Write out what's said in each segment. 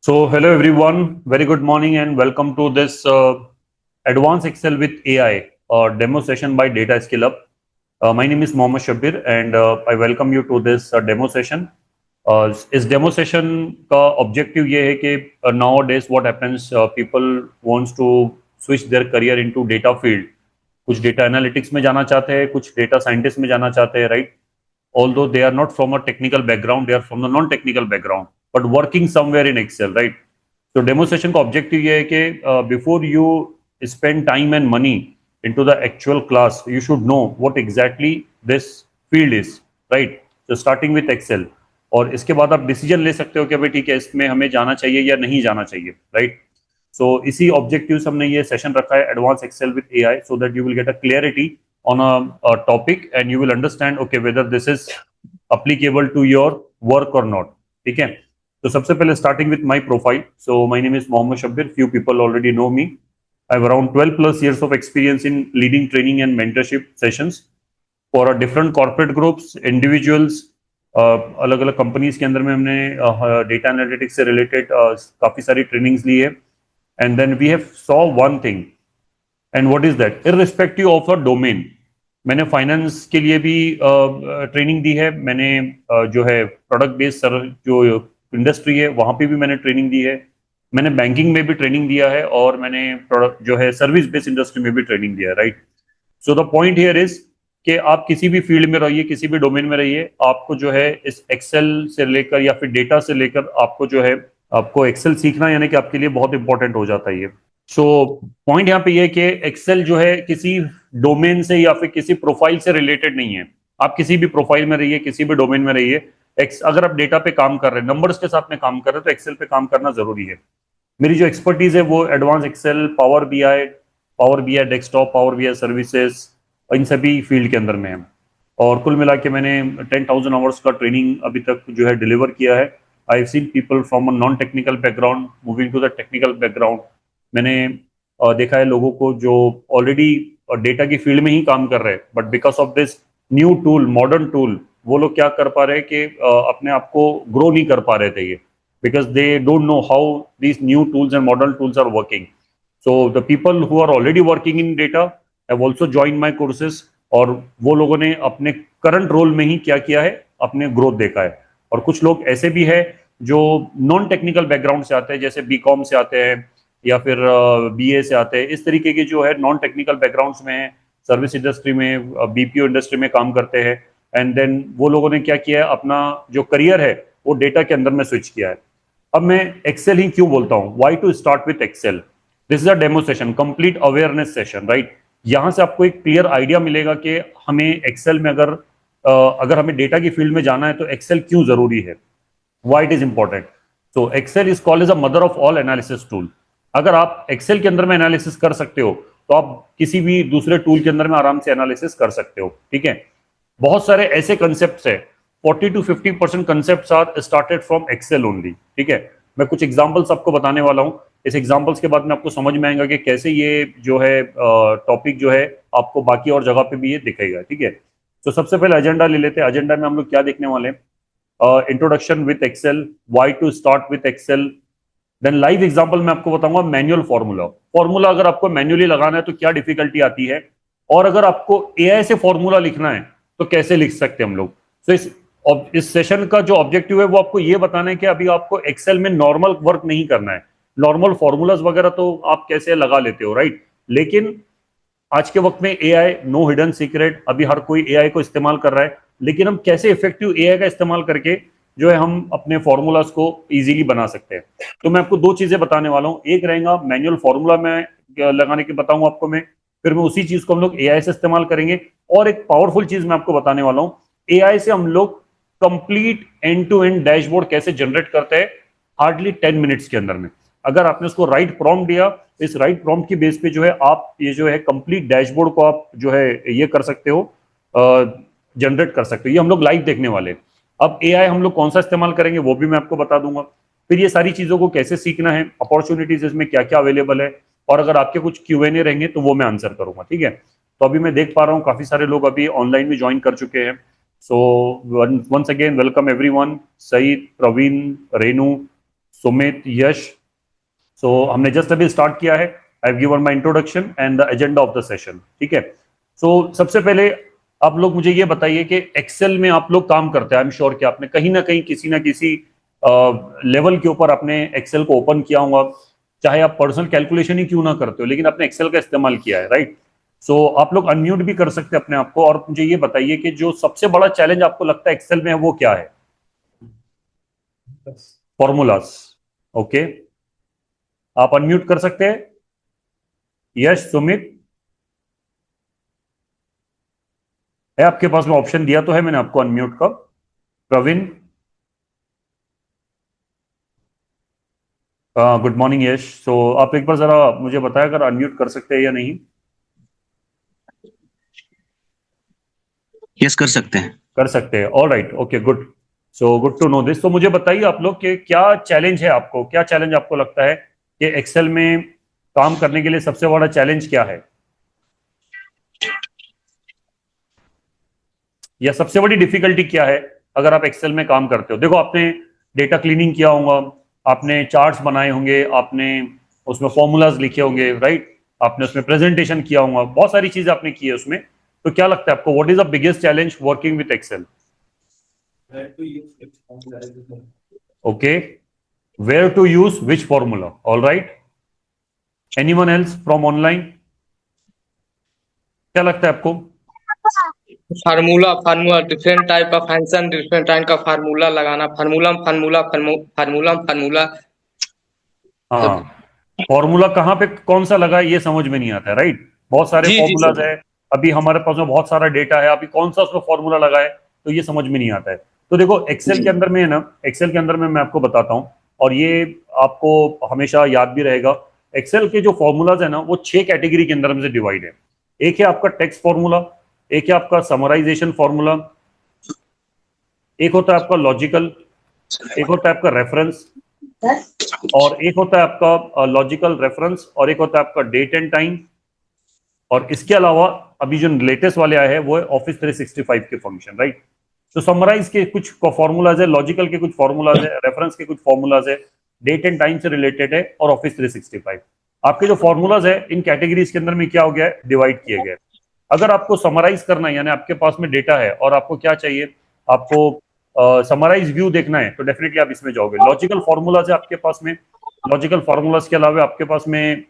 So, hello everyone, very good morning and welcome to this Advanced Excel with AI demo session by Data Skill Up. My name is Mohammed Shabir and I welcome you to this demo session. इस demo session का objective ये है कि nowadays what happens people wants to switch their career into data field. कुछ data analytics में जाना चाहते हैं, कुछ डेटा साइंटिस्ट में जाना चाहते हैं, right? Although they are not from a technical background, they are from the non-technical background, but working somewhere in Excel, right? So demonstration का objective ये है कि before you spend time and money into the actual class, you should know what exactly this field is, right? So starting with Excel, और इसके बाद आप decision ले सकते हो कि भाई ठीक है इसमें हमें जाना चाहिए या नहीं जाना चाहिए, राइट? सो इसी ऑब्जेक्टिव से हमने ये सेशन रखा है advance excel with AI, so that you will get a clarity on a topic and you will understand okay whether this is applicable to your work or not. ठीक है, तो सबसे पहले starting with my profile. So my name is Mohammed Shabir. Few people already know me. I have around 12 plus years of experience in leading training and mentorship sessions for a different corporate groups, individuals. अलग अलग companies के अंदर में हमने data analytics से related काफी सारी trainings ली है. And then we have saw one thing, and what is that? Irrespective of a domain. मैंने फाइनेंस के लिए भी ट्रेनिंग दी है, मैंने जो है प्रोडक्ट बेस्ड जो इंडस्ट्री है वहां पे भी मैंने ट्रेनिंग दी है, मैंने बैंकिंग में भी ट्रेनिंग दिया है और मैंने प्रोडक्ट जो है सर्विस बेस्ड इंडस्ट्री में भी ट्रेनिंग दिया है, right? So the point here is कि आप किसी भी फील्ड में रहिए, किसी भी डोमेन में रहिए, आपको जो है इस एक्सेल से लेकर या फिर डेटा से लेकर आपको जो है आपको एक्सेल सीखना यानी कि आपके लिए बहुत इंपॉर्टेंट हो जाता है ये. सो पॉइंट यहाँ पे ये कि एक्सेल जो है किसी डोमेन से या फिर किसी प्रोफाइल से रिलेटेड नहीं है. आप किसी भी प्रोफाइल में रहिए, किसी भी डोमेन में रहिए, अगर आप डेटा पे काम कर रहे हैं, नंबर्स के साथ में काम कर रहे हैं, तो एक्सेल पे काम करना जरूरी है. मेरी जो एक्सपर्टीज है वो advance excel, power B I desktop, power B I services, इन सभी फील्ड के अंदर में है. और कुल मिला के मैंने 10,000 आवर्स का ट्रेनिंग अभी तक जो है डिलीवर किया है. I have seen people from a non technical background moving to the technical background. मैंने देखा है लोगों को जो ऑलरेडी डेटा की फील्ड में ही काम कर रहे हैं, but because of this new tool, modern tool, वो लोग क्या कर पा रहे हैं कि अपने आप को ग्रो नहीं कर पा रहे थे ये, because they don't know how these new tools and modern tools are working. So the people who are already working in data have also joined my courses, और वो लोगों ने अपने करंट रोल में ही क्या किया है, अपने ग्रोथ देखा है. और कुछ लोग ऐसे भी है जो नॉन टेक्निकल बैकग्राउंड से आते हैं, जैसे बीकॉम से आते हैं या फिर बीए से आते हैं, इस तरीके के जो है नॉन टेक्निकल बैकग्राउंड्स में सर्विस इंडस्ट्री में, बीपीओ इंडस्ट्री में काम करते हैं. एंड देन वो लोगों ने क्या किया है, अपना जो करियर है वो डेटा के अंदर में स्विच किया है. अब मैं एक्सेल ही क्यों बोलता हूं, why to start with excel? This is a demo session, complete awareness session, right? यहां से आपको एक क्लियर आइडिया मिलेगा कि हमें एक्सेल में अगर हमें डेटा की फील्ड में जाना है तो एक्सेल क्यों जरूरी है, why it is important. So excel is called as a mother of all analysis tool. अगर आप एक्सेल के अंदर में एनालिसिस कर सकते हो तो आप किसी भी दूसरे टूल के अंदर में आराम से एनालिसिस कर सकते हो, ठीक है? बहुत सारे ऐसे कंसेप्ट है, 40 to 50% concepts are started from Excel only. ठीक है, मैं कुछ एग्जांपल्स आपको बताने वाला हूं. इस एग्जांपल्स के बाद में आपको समझ में आएगा कि कैसे ये जो है टॉपिक जो है आपको बाकी और जगह पे भी ये दिखेगा, ठीक है? तो सबसे पहले एजेंडा ले लेते हैं. एजेंडा में हम लोग क्या देखने वाले हैं? Introduction with excel, why to start with excel. Then live example में आपको बताऊंगा मैनुअल फॉर्मूला अगर आपको मैन्युअली लगाना है तो क्या डिफिकल्टी आती है, और अगर आपको एआई से फॉर्मूला लिखना है तो कैसे लिख सकते हैं हम लोग. तो इस सेशन का जो ऑब्जेक्टिव है वो आपको ये बताना है कि अभी आपको एक्सेल में नॉर्मल वर्क नहीं करना है. नॉर्मल फॉर्मूलाज वगैरह तो आप कैसे लगा लेते हो, राइट? लेकिन आज के वक्त में एआई, नो हिडन सीक्रेट, अभी हर कोई एआई को इस्तेमाल कर रहा है, लेकिन हम कैसे इफेक्टिव एआई का इस्तेमाल करके जो है हम अपने फॉर्मूलाज को इजीली बना सकते हैं. तो मैं आपको दो चीजें बताने वाला हूं. एक रहेगा मैनुअल फॉर्मूला में लगाने के बताऊंगा आपको मैं, फिर मैं उसी चीज को हम लोग एआई से इस्तेमाल करेंगे. और एक पावरफुल चीज मैं आपको बताने वाला हूं, एआई से हम लोग complete end to end dashboard कैसे जनरेट करते हैं हार्डली 10 मिनट्स के अंदर में. अगर आपने उसको राइट प्रॉम्प्ट दिया, इस राइट प्रॉम्प्ट की बेस पे जो है आप ये जो है कंप्लीट डैशबोर्ड को आप जो है ये कर सकते हो, जनरेट कर सकते हो. ये हम लोग लाइव देखने वाले. अब एआई हम लोग कौन सा इस्तेमाल करेंगे वो भी मैं आपको बता दूंगा. फिर ये सारी चीजों को कैसे सीखना है, अपॉर्चुनिटीज इसमें क्या क्या अवेलेबल है, और अगर आपके कुछ क्यूएनए रहेंगे तो वो मैं आंसर करूंगा, ठीक है? तो अभी मैं देख पा रहा हूँ काफी सारे लोग अभी ऑनलाइन भी ज्वाइन कर चुके हैं. So once again, welcome everyone. Saeed, Praveen, Renu, Sumit, यश। सो हमने जस्ट अभी स्टार्ट किया है। I have given my introduction and the agenda of the session. ठीक है, सो सबसे पहले आप लोग मुझे ये बताइए कि एक्सेल में आप लोग काम करते हैं। आई एम श्योर कि आपने कहीं ना किसी लेवल के ऊपर आपने एक्सेल को ओपन किया होगा, चाहे आप पर्सनल कैलकुलेशन ही क्यों ना करते हो, लेकिन आपने एक्सेल का इस्तेमाल किया है, राइट। सो आप लोग अनम्यूट भी कर सकते हैं अपने आप को, और मुझे ये बताइए कि जो सबसे बड़ा चैलेंज आपको लगता है एक्सेल में वो क्या है? फॉर्मूलाज। ओके, आप अनम्यूट कर सकते हैं। यश, सुमित, है आपके पास में ऑप्शन दिया तो है मैंने आपको अनम्यूट का। प्रवीण, गुड मॉर्निंग यश। सो आप एक बार जरा मुझे बताया अगर अनम्यूट कर सकते हैं या नहीं। यस, कर सकते हैं। कर सकते हैं, all right, okay, good. So good to know this. तो मुझे बताइए आप लोग कि क्या चैलेंज है आपको, क्या चैलेंज आपको लगता है कि एक्सेल में काम करने के लिए सबसे बड़ा चैलेंज क्या है, या सबसे बड़ी डिफिकल्टी क्या है अगर आप एक्सेल में काम करते हो? देखो, आपने डेटा क्लीनिंग किया होगा, आपने चार्ट्स बनाए होंगे, आपने उसमें फॉर्मूलाज लिखे होंगे, राइट, आपने उसमें प्रेजेंटेशन किया होगा, बहुत सारी चीजें आपने की है उसमें। तो क्या लगता है आपको, what is the biggest challenge working with excel? Okay, where to use which formula, all right. Anyone else from online, क्या लगता है आपको? फार्मूला फार्मूला डिफरेंट टाइप का फंक्शन, डिफरेंट टाइप का फार्मूला लगाना, फार्मूला फार्मूला फार्मूला फार्मूला हाँ, सब। Formula कहाँ पे कौन सा लगा है ये समझ में नहीं आता है, राइट। बहुत सारे जी जी फॉर्मूलाज सर। है, अभी हमारे पास में बहुत सारा डेटा है, अभी कौन सा उसमें फॉर्मूला लगा है तो ये समझ में नहीं आता है। तो देखो, एक्सेल जी के अंदर में है ना, एक्सेल के अंदर में मैं आपको बताता हूँ, और ये आपको हमेशा याद भी रहेगा। एक्सेल के जो फॉर्मूलाज है ना, वो 6 कैटेगरी के अंदर में से डिवाइड है। एक है आपका टेक्स्ट फॉर्मूला, एक है आपका समराइजेशन फॉर्मूला, एक होता है आपका लॉजिकल, एक होता है आपका रेफरेंस, और एक होता है आपका लॉजिकल रेफरेंस, और एक होता है आपका डेट एंड टाइम। और इसके अलावा अभी जो लेटेस्ट वाले आए हैं वो है ऑफिस 365 के फंक्शन, राइट। तो समराइज के कुछ फॉर्मूलाज है, लॉजिकल के कुछ फॉर्मूलाज है, रेफरेंस के कुछ फॉर्मूलाज है, डेट एंड टाइम से रिलेटेड है, और ऑफिस 365। आपके जो फॉर्मूलाज है इन कैटेगरीज के अंदर में क्या हो गया है, डिवाइड किए गए। अगर आपको समराइज करना है, यानी आपके पास में डेटा है और आपको क्या चाहिए, आपको समराइज व्यू देखना है, तो डेफिनेटली आप इसमें जाओगे। लॉजिकल फॉर्मूलाज है आपके पास में, लॉजिकल फॉर्मूलाज के अलावा आपके पास में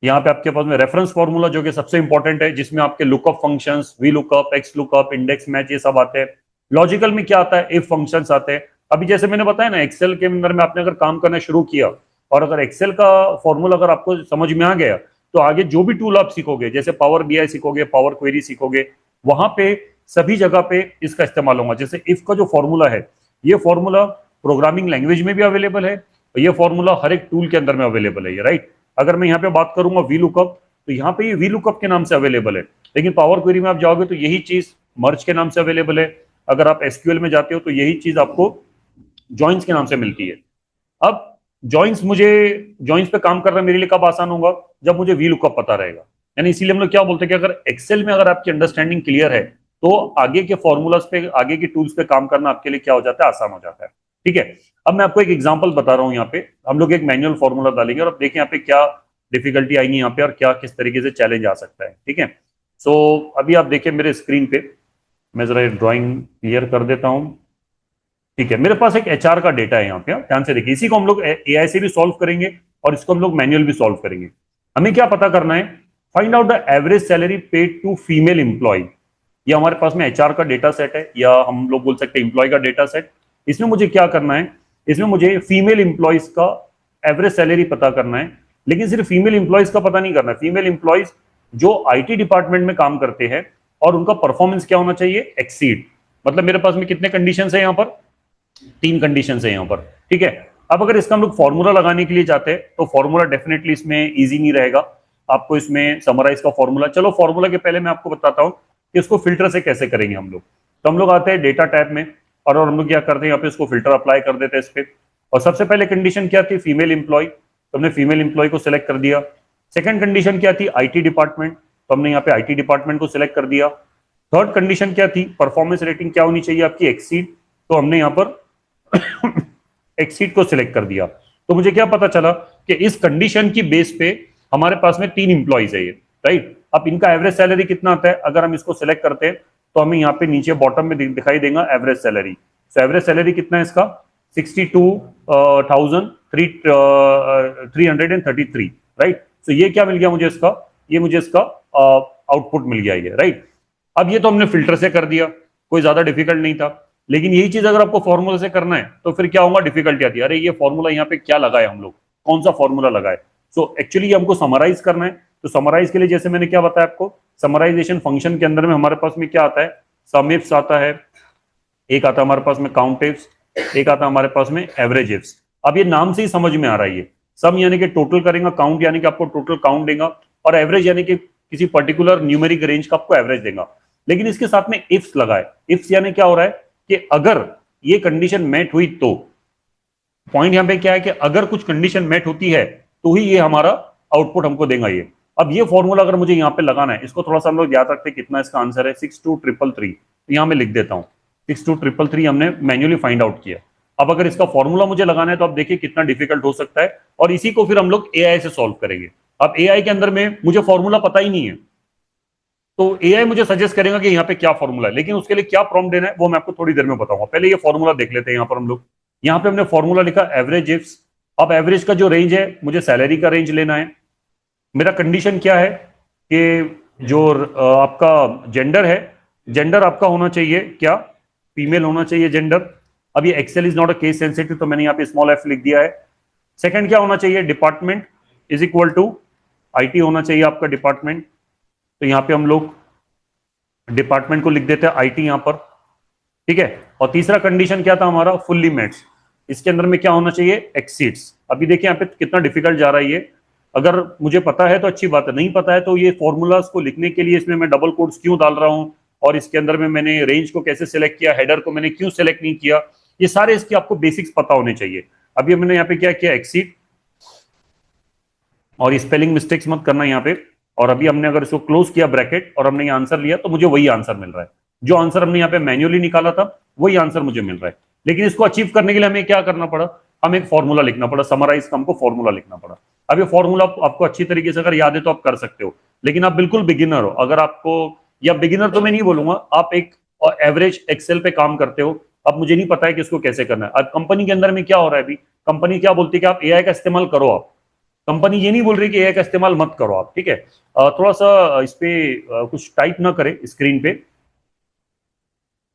यहाँ पे आपके पास में रेफरेंस फॉर्मूला, जो कि सबसे इंपॉर्टेंट है, जिसमें आपके lookup functions, V lookup, X lookup, index match, ये सब आते हैं। लॉजिकल में क्या आता है, इफ फंक्शंस आते हैं। अभी जैसे मैंने बताया ना, एक्सेल के अंदर में आपने अगर काम करना शुरू किया, और अगर एक्सेल का फॉर्मूला अगर आपको समझ में आ गया, तो आगे जो भी टूल आप सीखोगे, जैसे पावर बीआई सीखोगे, पावर क्वेरी सीखोगे, वहां पे सभी जगह पे इसका इस्तेमाल होगा। जैसे इफ का जो फॉर्मूला है, ये फॉर्मूला प्रोग्रामिंग लैंग्वेज में भी अवेलेबल है, और ये फॉर्मूला हर एक टूल के अंदर में अवेलेबल है, ये राइट। अगर मैं यहाँ पे बात करूंगा वी लुकअप, तो यहाँ पे ये वी लुकअप के नाम से अवेलेबल है, लेकिन पावर क्वेरी में आप जाओगे तो यही चीज मर्ज के नाम से अवेलेबल है। अगर आप एसक्यूएल में जाते हो तो यही चीज आपको जॉइंस के नाम से मिलती है। अब जॉइंस पे काम करना मेरे लिए कब आसान होगा, जब मुझे वी लुकअप पता रहेगा। यानी इसीलिए हम लोग क्या बोलते हैं कि अगर एक्सेल में अगर आपकी अंडरस्टैंडिंग क्लियर है, तो आगे के फॉर्मूलाज पे, आगे के टूल्स पे काम करना आपके लिए क्या हो जाता है, आसान हो जाता है। ठीक है, अब मैं आपको एक एग्जांपल बता रहा हूं। यहाँ पे हम लोग एक मैनुअल फॉर्मूला डालेंगे, और अब देखें यहाँ पे क्या डिफिकल्टी आएगी यहाँ पे, और क्या किस तरीके से चैलेंज आ सकता है। ठीक है, सो अभी आप देखें मेरे स्क्रीन पे, मैं जरा ड्राइंग क्लियर कर देता हूं। ठीक है, मेरे पास एक एचआर का डेटा है यहाँ पे, ध्यान से देखिए। इसी को हम लोग एआई से भी सॉल्व करेंगे, और इसको हम लोग मैनुअल भी सॉल्व करेंगे। हमें क्या पता करना है, find out the average salary paid to female employ. ये हमारे पास में एचआर का डेटा सेट है, या हम लोग बोल सकते हैं एम्प्लॉय का डेटा सेट। इसमें मुझे क्या करना है, इसमें मुझे फीमेल एम्प्लॉयज का एवरेज सैलरी पता करना है। लेकिन सिर्फ फीमेल एम्प्लॉयज का पता नहीं करना है, फीमेल एम्प्लॉयज जो आईटी डिपार्टमेंट में काम करते हैं, और उनका परफॉर्मेंस क्या होना चाहिए, एक्सीड। मतलब मेरे पास में कितने कंडीशन है यहाँ पर, 3 कंडीशन है यहाँ पर। ठीक है, अब अगर इसका हम लोग फॉर्मूला लगाने के लिए जाते हैं, तो फॉर्मूला डेफिनेटली इसमें इजी नहीं रहेगा आपको इसमें समराइज का फॉर्मूला। चलो, फॉर्मूला के पहले मैं आपको बताता हूँ कि इसको फिल्टर से कैसे करेंगे हम लोग। तो हम लोग आते हैं डेटा टैब में, और हम लोग क्या करते हैं, यहाँ पे इसको फिल्टर अप्लाई कर देते हैं इस पे। और सबसे पहले कंडीशन क्या थी, फीमेल इंप्लॉय, तो हमने फीमेल इंप्लॉय को सिलेक्ट कर दिया। सेकंड कंडीशन क्या थी, आईटी डिपार्टमेंट, तो हमने यहाँ पे आईटी डिपार्टमेंट को सिलेक्ट कर दिया। थर्ड कंडीशन क्या थी, परफॉर्मेंस रेटिंग क्या होनी चाहिए आपकी, एक्सीड। तो हमने यहाँ पर एक्सीड को सिलेक्ट कर दिया। तो मुझे क्या पता चला कि इस कंडीशन की बेस पे हमारे पास में 3 इंप्लॉइज है ये, राइट। अब इनका एवरेज सैलरी कितना आता है, अगर हम इसको सिलेक्ट करते हैं तो हमें यहाँ पे नीचे बॉटम में दिखाई देगा average salary. So average salary कितना है इसका, 62,333, राइट। तो ये क्या मिल गया मुझे इसका, ये मुझे इसका आउटपुट मिल गया ये, राइट। अब ये तो हमने फिल्टर से कर दिया, कोई ज्यादा डिफिकल्ट नहीं था। लेकिन यही चीज अगर आपको फॉर्मूला से करना है तो फिर क्या होगा, डिफिकल्टी आती है। अरे ये फॉर्मूला यहाँ पे क्या लगाए हम लोग, कौन सा फॉर्मूला लगाए। सो एक्चुअली हमको समराइज करना है। तो समराइज के लिए जैसे मैंने क्या बताया आपको, समराइजेशन फंक्शन के अंदर में हमारे पास में क्या आता है, सम इफ्स आता है, एक आता है हमारे पास में काउंट इफ्स, एक आता है हमारे पास में एवरेज इफ्स। अब ये नाम से ही समझ में आ रहा है, ये सम यानी कि टोटल करेगा, काउंट यानी कि आपको टोटल काउंट देगा, और एवरेज यानी कि किसी पर्टिकुलर न्यूमेरिक रेंज का आपको एवरेज देगा। लेकिन इसके साथ में इफ्स लगाए। इफ्स यानी क्या हो रहा है कि अगर ये कंडीशन मेट हुई तो, पॉइंट यहां पे क्या है कि अगर कुछ कंडीशन मेट होती है तो ही ये हमारा आउटपुट हमको देगा ये। अब ये फॉर्मूला अगर मुझे यहाँ पे लगाना है, इसको थोड़ा सा हम लोग याद रखते हैं कितना इसका आंसर है, 62333। तो यहां मैं लिख देता हूं 62333 हमने मैन्युअली फाइंड आउट किया। अब अगर इसका फॉर्मूला मुझे लगाना है तो आप देखिए कितना डिफिकल्ट हो सकता है, और इसी को फिर हम लोग एआई से सॉल्व करेंगे। अब एआई के अंदर में मुझे फॉर्मूला पता ही नहीं है, तो एआई मुझे सजेस्ट करेगा कि यहाँ पे क्या फॉर्मूला है, लेकिन उसके लिए क्या प्रॉम्प्ट देना है वो मैं आपको थोड़ी देर में बताऊंगा। पहले ये फॉर्मूला देख लेते हैं। यहाँ पर हम लोग, यहाँ पे हमने फॉर्मूला लिखा एवरेज इफ्स। अब एवरेज का जो रेंज है, मुझे सैलरी का रेंज लेना है। मेरा कंडीशन क्या है कि जो आपका जेंडर है, जेंडर आपका होना चाहिए क्या, फीमेल होना चाहिए जेंडर। अब ये excel is not a case sensitive, तो मैंने यहाँ पे स्मॉल एफ लिख दिया है। सेकंड क्या होना चाहिए, department is equal to IT होना चाहिए आपका डिपार्टमेंट। तो यहाँ पे हम लोग डिपार्टमेंट को लिख देते हैं आईटी यहाँ पर, ठीक है। और तीसरा कंडीशन क्या था हमारा, फुल्ली मेट्स। इसके अंदर में क्या होना चाहिए, एक्सीड्स। अभी देखिए यहाँ पे कितना डिफिकल्ट जा रहा है ये। अगर मुझे पता है तो अच्छी बात है, नहीं पता है तो ये फॉर्मूलाज को लिखने के लिए इसमें मैं डबल कोट्स क्यों डाल रहा हूं, और इसके अंदर में मैंने रेंज को कैसे सिलेक्ट किया, हेडर को मैंने क्यों सिलेक्ट नहीं किया, ये सारे इसके आपको बेसिक्स पता होने चाहिए। अभी मैंने यहाँ पे क्या किया, एक्सीड, और स्पेलिंग मिस्टेक्स मत करना यहाँ पे। और अभी हमने अगर इसको क्लोज किया ब्रैकेट और हमने ये आंसर लिया, तो मुझे वही आंसर मिल रहा है। जो आंसर हमने यहाँ पे मैन्युअली निकाला था वही आंसर मुझे मिल रहा है। लेकिन इसको अचीव करने के लिए हमें क्या करना पड़ा, हमें एक फॉर्मूला लिखना पड़ा, समराइज का हमको फॉर्मूला लिखना पड़ा। अब ये फॉर्मूला आपको अच्छी तरीके से अगर याद है तो आप कर सकते हो। लेकिन आप बिल्कुल बिगिनर हो, अगर आपको, या बिगिनर तो मैं नहीं बोलूंगा, आप एक एवरेज एक्सेल पे काम करते हो, अब मुझे नहीं पता है कि इसको कैसे करना है। अब कंपनी के अंदर में क्या हो रहा है, अभी कंपनी क्या बोलती है कि आप एआई का इस्तेमाल करो। आप, कंपनी ये नहीं बोल रही कि एआई का इस्तेमाल मत करो आप, ठीक है। थोड़ा सा इस पे कुछ टाइप ना करे स्क्रीन पे,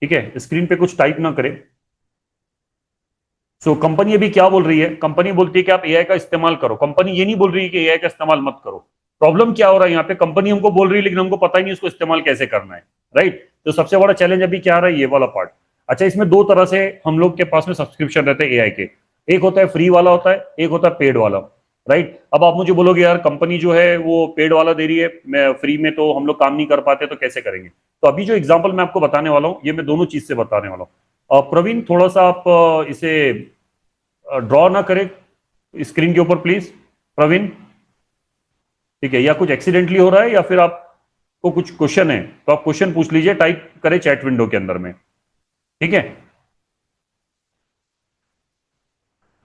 ठीक है, स्क्रीन पे कुछ टाइप ना करे। सो कंपनी अभी क्या बोल रही है, कंपनी बोलती है कि आप एआई का इस्तेमाल करो, कंपनी ये नहीं बोल रही है कि एआई का इस्तेमाल मत करो। प्रॉब्लम क्या हो रहा है यहाँ पे, कंपनी हमको बोल रही है लेकिन हमको पता ही नहीं उसको इस्तेमाल कैसे करना है, राइट। तो सबसे बड़ा चैलेंज अभी क्या आ रहा है, ये वाला पार्ट। अच्छा, इसमें दो तरह से हम लोग के पास में सब्सक्रिप्शन रहते हैं एआई के। एक होता है फ्री वाला होता है, एक होता है पेड वाला, राइट। अब आप मुझे बोलोगे यार कंपनी जो है वो पेड वाला दे रही है, मैं फ्री में तो हम लोग काम नहीं कर पाते, तो कैसे करेंगे। तो अभी जो एग्जाम्पल मैं आपको बताने वाला हूँ, ये मैं दोनों चीज से बताने वाला हूँ। प्रवीण थोड़ा सा आप इसे ड्रॉ ना करें स्क्रीन के ऊपर प्लीज, प्रवीण, ठीक है। या कुछ एक्सीडेंटली हो रहा है या फिर आपको कुछ क्वेश्चन है तो आप क्वेश्चन पूछ लीजिए, टाइप करें चैट विंडो के अंदर में, ठीक है।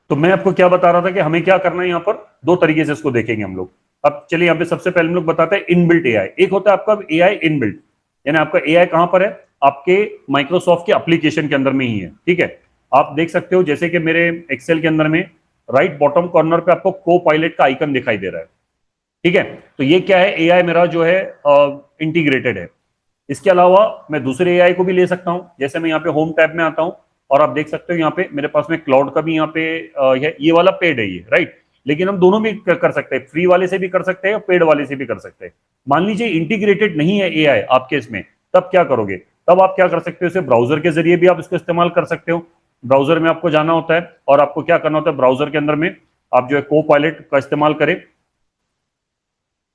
तो मैं आपको क्या बता रहा था कि हमें क्या करना है, यहां पर दो तरीके से इसको देखेंगे हम लोग। अब चलिए यहाँ पे सबसे पहले हम लोग बताते हैं इनबिल्ट एआई। एक होता है आपका एआई इनबिल्ट, यानी आपका एआई कहां पर है, आपके माइक्रोसॉफ्ट के एप्लीकेशन के अंदर में ही है, ठीक है। आप देख सकते हो जैसे कि मेरे एक्सेल के अंदर में राइट बॉटम कॉर्नर पे आपको को पायलट का आइकन दिखाई दे रहा है, ठीक है। तो ये क्या है, एआई मेरा जो है इंटीग्रेटेड है। इसके अलावा मैं दूसरे एआई को भी ले सकता हूं। जैसे मैं यहाँ पे होम टैब में आता हूं और आप देख सकते हो यहाँ पे मेरे पास में क्लाउड का भी यहाँ पे ये वाला पेड है ये, राइट। लेकिन हम दोनों भी कर सकते हैं, फ्री वाले से भी कर सकते हैं और पेड वाले से भी कर सकते हैं। मान लीजिए इंटीग्रेटेड नहीं है एआई आपके इसमें, तब क्या करोगे, तब आप क्या कर सकते हो, इसे ब्राउजर के जरिए भी आप इसको इस्तेमाल कर सकते हो। ब्राउजर में आपको जाना होता है और आपको क्या करना होता है, ब्राउजर के अंदर में आप जो है को पायलट का इस्तेमाल करें,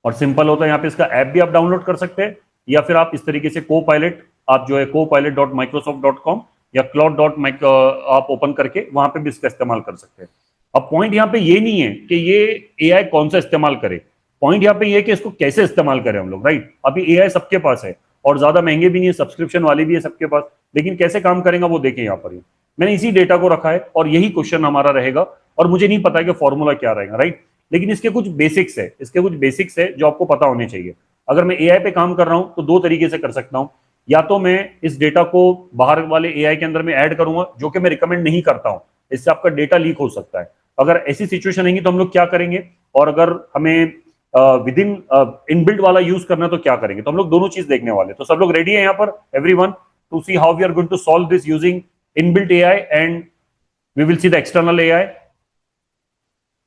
और सिंपल होता है यहाँ पे इसका ऐप भी आप डाउनलोड कर सकते हैं, या फिर आप इस तरीके से को पायलट आप जो है copilot.microsoft.com या cloud. आप ओपन करके वहां पे भी इसका इस्तेमाल कर सकते हैं। अब पॉइंट यहाँ पे ये नहीं है कि ये एआई कौन सा इस्तेमाल करे, पॉइंट यहाँ पे ये है कि इसको कैसे इस्तेमाल करें हम लोग, राइट। अभी एआई सबके पास है और ज्यादा महंगे भी नहीं है, सब्सक्रिप्शन वाले भी है सबके पास, लेकिन कैसे काम करेगा वो देखें यहाँ पर। मैंने इसी डेटा को रखा है और यही क्वेश्चन हमारा रहेगा, और मुझे नहीं पता कि फॉर्मूला क्या रहेगा, राइट। लेकिन इसके कुछ बेसिक्स है जो आपको पता होने चाहिए। अगर मैं एआई पे काम कर रहा हूं तो दो तरीके से कर सकता हूं। या तो मैं इस डेटा को बाहर वाले एआई के अंदर में ऐड करूंगा, जो कि मैं रिकमेंड नहीं करता हूं, इससे आपका डेटा लीक हो सकता है। अगर ऐसी सिचुएशन रहेगी तो हम लोग क्या करेंगे, और अगर हमें विद इन इनबिल्ट वाला यूज करना है तो क्या करेंगे, तो हम लोग दोनों चीज देखने वाले। तो सब लोग रेडी है यहाँ पर, everyone, to see how we are going to solve this using inbuilt AI and we will see the external AI.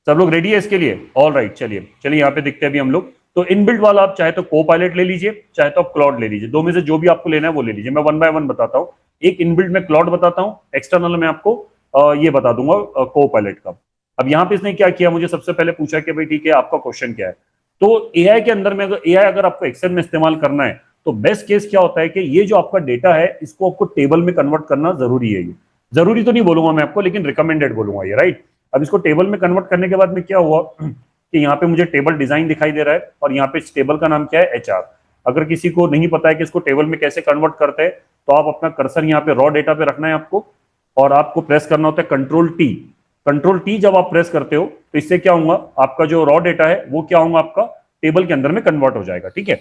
सब लोग रेडी है इसके लिए? ऑल राइट, चलिए चलिए यहाँ पे दिखते हैं अभी हम लोग। तो इनबिल्ट वाला आप चाहे तो कोपायलट ले लीजिए, चाहे तो आप क्लाउड ले लीजिए, दो में से जो भी आपको लेना है वो ले लीजिए। मैं वन बाय वन बताता हूँ। एक इनबिल्ट में क्लाउड बताता हूँ, एक्सटर्नल में आपको ये बता दूंगा कोपायलट का। अब यहाँ पे इसने क्या किया, मुझे सबसे पहले पूछा कि भाई ठीक है आपका क्वेश्चन क्या है। तो एआई के अंदर में एआई अगर आपको एक्सेल में इस्तेमाल करना है तो बेस्ट केस क्या होता है कि ये जो आपका डेटा है इसको आपको टेबल में कन्वर्ट करना जरूरी है। ये जरूरी तो नहीं बोलूंगा मैं आपको, लेकिन रिकमेंडेड बोलूंगा ये, राइट। अब इसको टेबल में कन्वर्ट करने के बाद में क्या हुआ कि यहाँ पे मुझे टेबल डिजाइन दिखाई दे रहा है, और यहाँ पे इस टेबल का नाम क्या है, एचआर। अगर किसी को नहीं पता है कि इसको टेबल में कैसे कन्वर्ट करते हैं, तो आप अपना कर्सर यहाँ पे रॉ डेटा पे रखना है आपको, और आपको प्रेस करना होता है कंट्रोल टी। कंट्रोल टी जब आप प्रेस करते हो तो इससे क्या होगा, आपका जो रॉ डेटा है वो क्या होगा, आपका टेबल के अंदर में कन्वर्ट हो जाएगा, ठीक है।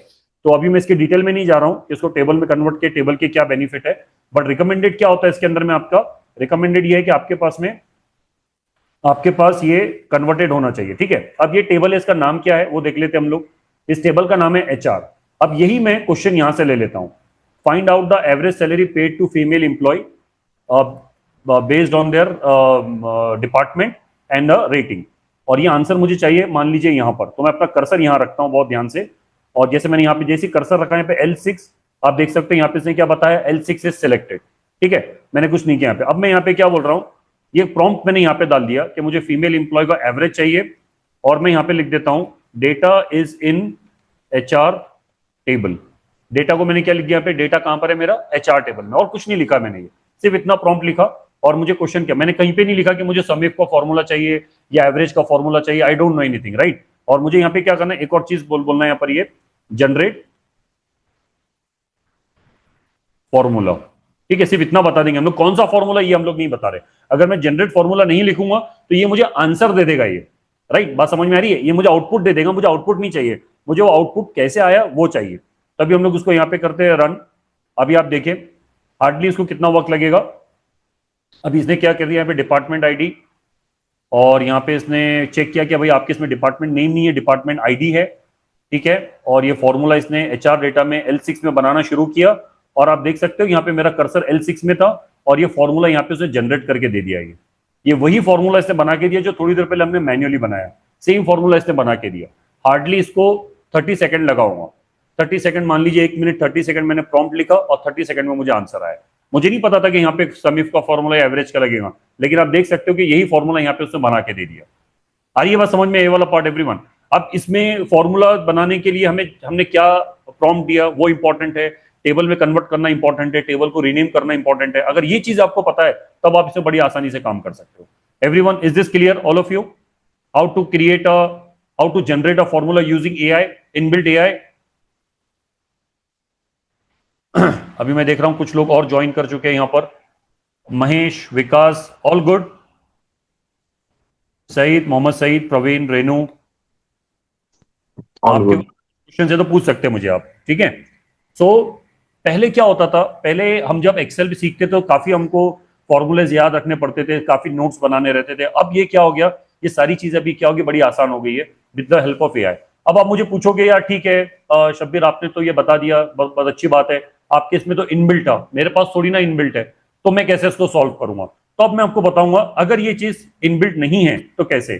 तो अभी मैं इसके डिटेल में नहीं जा रहा हूं कि इसको टेबल में कन्वर्ट के टेबल के क्या बेनिफिट है, बट रिकमेंडेड क्या होता है इसके अंदर में, आपका रिकमेंडेड ये है कि आपके पास ये कन्वर्टेड होना चाहिए, ठीक है। अब ये टेबल है, इसका नाम क्या है वो देख लेते हैं हम लोग। इस टेबल का नाम है एचआर। अब यही मैं क्वेश्चन यहां से ले लेता हूं, find out the average salary paid to female employ based on their department and rating. और ये आंसर मुझे चाहिए, मान लीजिए यहां पर, तो मैं अपना कर्सर यहां रखता हूं बहुत ध्यान से, और जैसे मैंने यहाँ पे जैसे कर्सर रखा है यहाँ पे L6, आप देख सकते हैं यहाँ पे इसने क्या बताया, L6 इज सिलेक्टेड, ठीक है। मैंने कुछ नहीं किया यहाँ पे। अब मैं यहाँ पे क्या बोल रहा हूँ, ये प्रॉम्प्ट मैंने यहाँ पे डाल दिया कि मुझे फीमेल एम्प्लॉय का एवरेज चाहिए, और मैं यहाँ पे लिख देता हूँ data is in HR table. Data को मैंने क्या लिख दिया यहाँ पे, डेटा कहां पर है मेरा, एचआर टेबल में, और कुछ नहीं लिखा मैंने, ये सिर्फ इतना प्रॉम्प्ट लिखा। और मुझे क्वेश्चन क्या, मैंने कहीं पे नहीं लिखा कि मुझे समीप का फॉर्मूला चाहिए या एवरेज का फॉर्मूला चाहिए, I don't know anything, right. और मुझे यहाँ पे क्या करना है, एक और चीज बोलना है यहाँ पर, ये जनरेट फॉर्मूला, ठीक है। सिर्फ इतना बता देंगे हम लोग, कौन सा फॉर्मूला ये हम लोग नहीं बता रहे। अगर मैं जनरेट फॉर्मूला नहीं लिखूंगा तो ये मुझे आंसर दे देगा, ये राइट, बात समझ में आ रही है। ये मुझे आउटपुट दे देगा, मुझे आउटपुट नहीं चाहिए, मुझे वो आउटपुट कैसे आया वो चाहिए। तभी हम लोग उसको यहाँ पे करते हैं रन। अभी आप देखें हार्डली इसको कितना वक्त लगेगा। अभी इसने क्या कर दिया, यहाँ पे डिपार्टमेंट आईडी, और यहाँ पे इसने चेक किया कि भाई आपके इसमें डिपार्टमेंट नेम नहीं है, डिपार्टमेंट आईडी है, ठीक है। और ये फॉर्मूला इसने एचआर डेटा में L6 में बनाना शुरू किया, और आप देख सकते हो यहाँ पे मेरा कर्सर L6 में था, और ये फॉर्मूला यहाँ पे उसने जनरेट करके दे दिया। ये वही फॉर्मूला इसने बना के दिया जो थोड़ी देर पहले हमने मैन्युअली बनाया, सेम फॉर्मूला इसने बना के दिया। हार्डली इसको 30 सेकंड लगा होगा, 30 सेकंड मान लीजिए, 1 मिनट 30 सेकंड मैंने प्रॉम्प्ट लिखा और 30 सेकंड में मुझे आंसर आया। मुझे नहीं पता था कि यहाँ पे समीफ का फॉर्मूला या एवरेज का लगेगा, लेकिन आप देख सकते हो कि यही फॉर्मूला यहाँ पे उसने बना के दे दिया। आ रही है बात समझ में, ये वाला पार्ट एवरीवन। अब इसमें फॉर्मूला बनाने के लिए हमने क्या प्रॉम्प्ट दिया वो इंपॉर्टेंट है, टेबल में कन्वर्ट करना इंपॉर्टेंट है, टेबल को रीनेम करना इंपॉर्टेंट है। अगर ये चीज आपको पता है तब आप इसे बड़ी आसानी से काम कर सकते हो। Everyone, is this clear all of you, how to generate a formula using AI, inbuilt AI? अभी मैं देख रहा हूं कुछ लोग और ज्वाइन कर चुके हैं यहां पर, महेश, विकास, ऑल गुड, सईद, मोहम्मद सईद, प्रवीण, रेनू, आपके क्वेश्चन से तो पूछ सकते हैं मुझे आप, ठीक है। सो पहले क्या होता था, पहले हम जब एक्सेल भी सीखते तो काफी हमको फॉर्मूलेज याद रखने पड़ते थे, काफी नोट्स बनाने रहते थे। अब ये क्या हो गया, ये सारी चीजें अभी क्या होगी, बड़ी आसान हो गई है with the help of AI. अब आप मुझे पूछोगे यार ठीक है शब्बीर आपने तो ये बता दिया, बहुत अच्छी बात है, आपके इसमें तो इनबिल्ट है, मेरे पास थोड़ी ना इनबिल्ट है, तो मैं कैसे इसको सॉल्व करूंगा। तो अब मैं आपको बताऊंगा, अगर ये चीज इनबिल्ट नहीं है तो कैसे।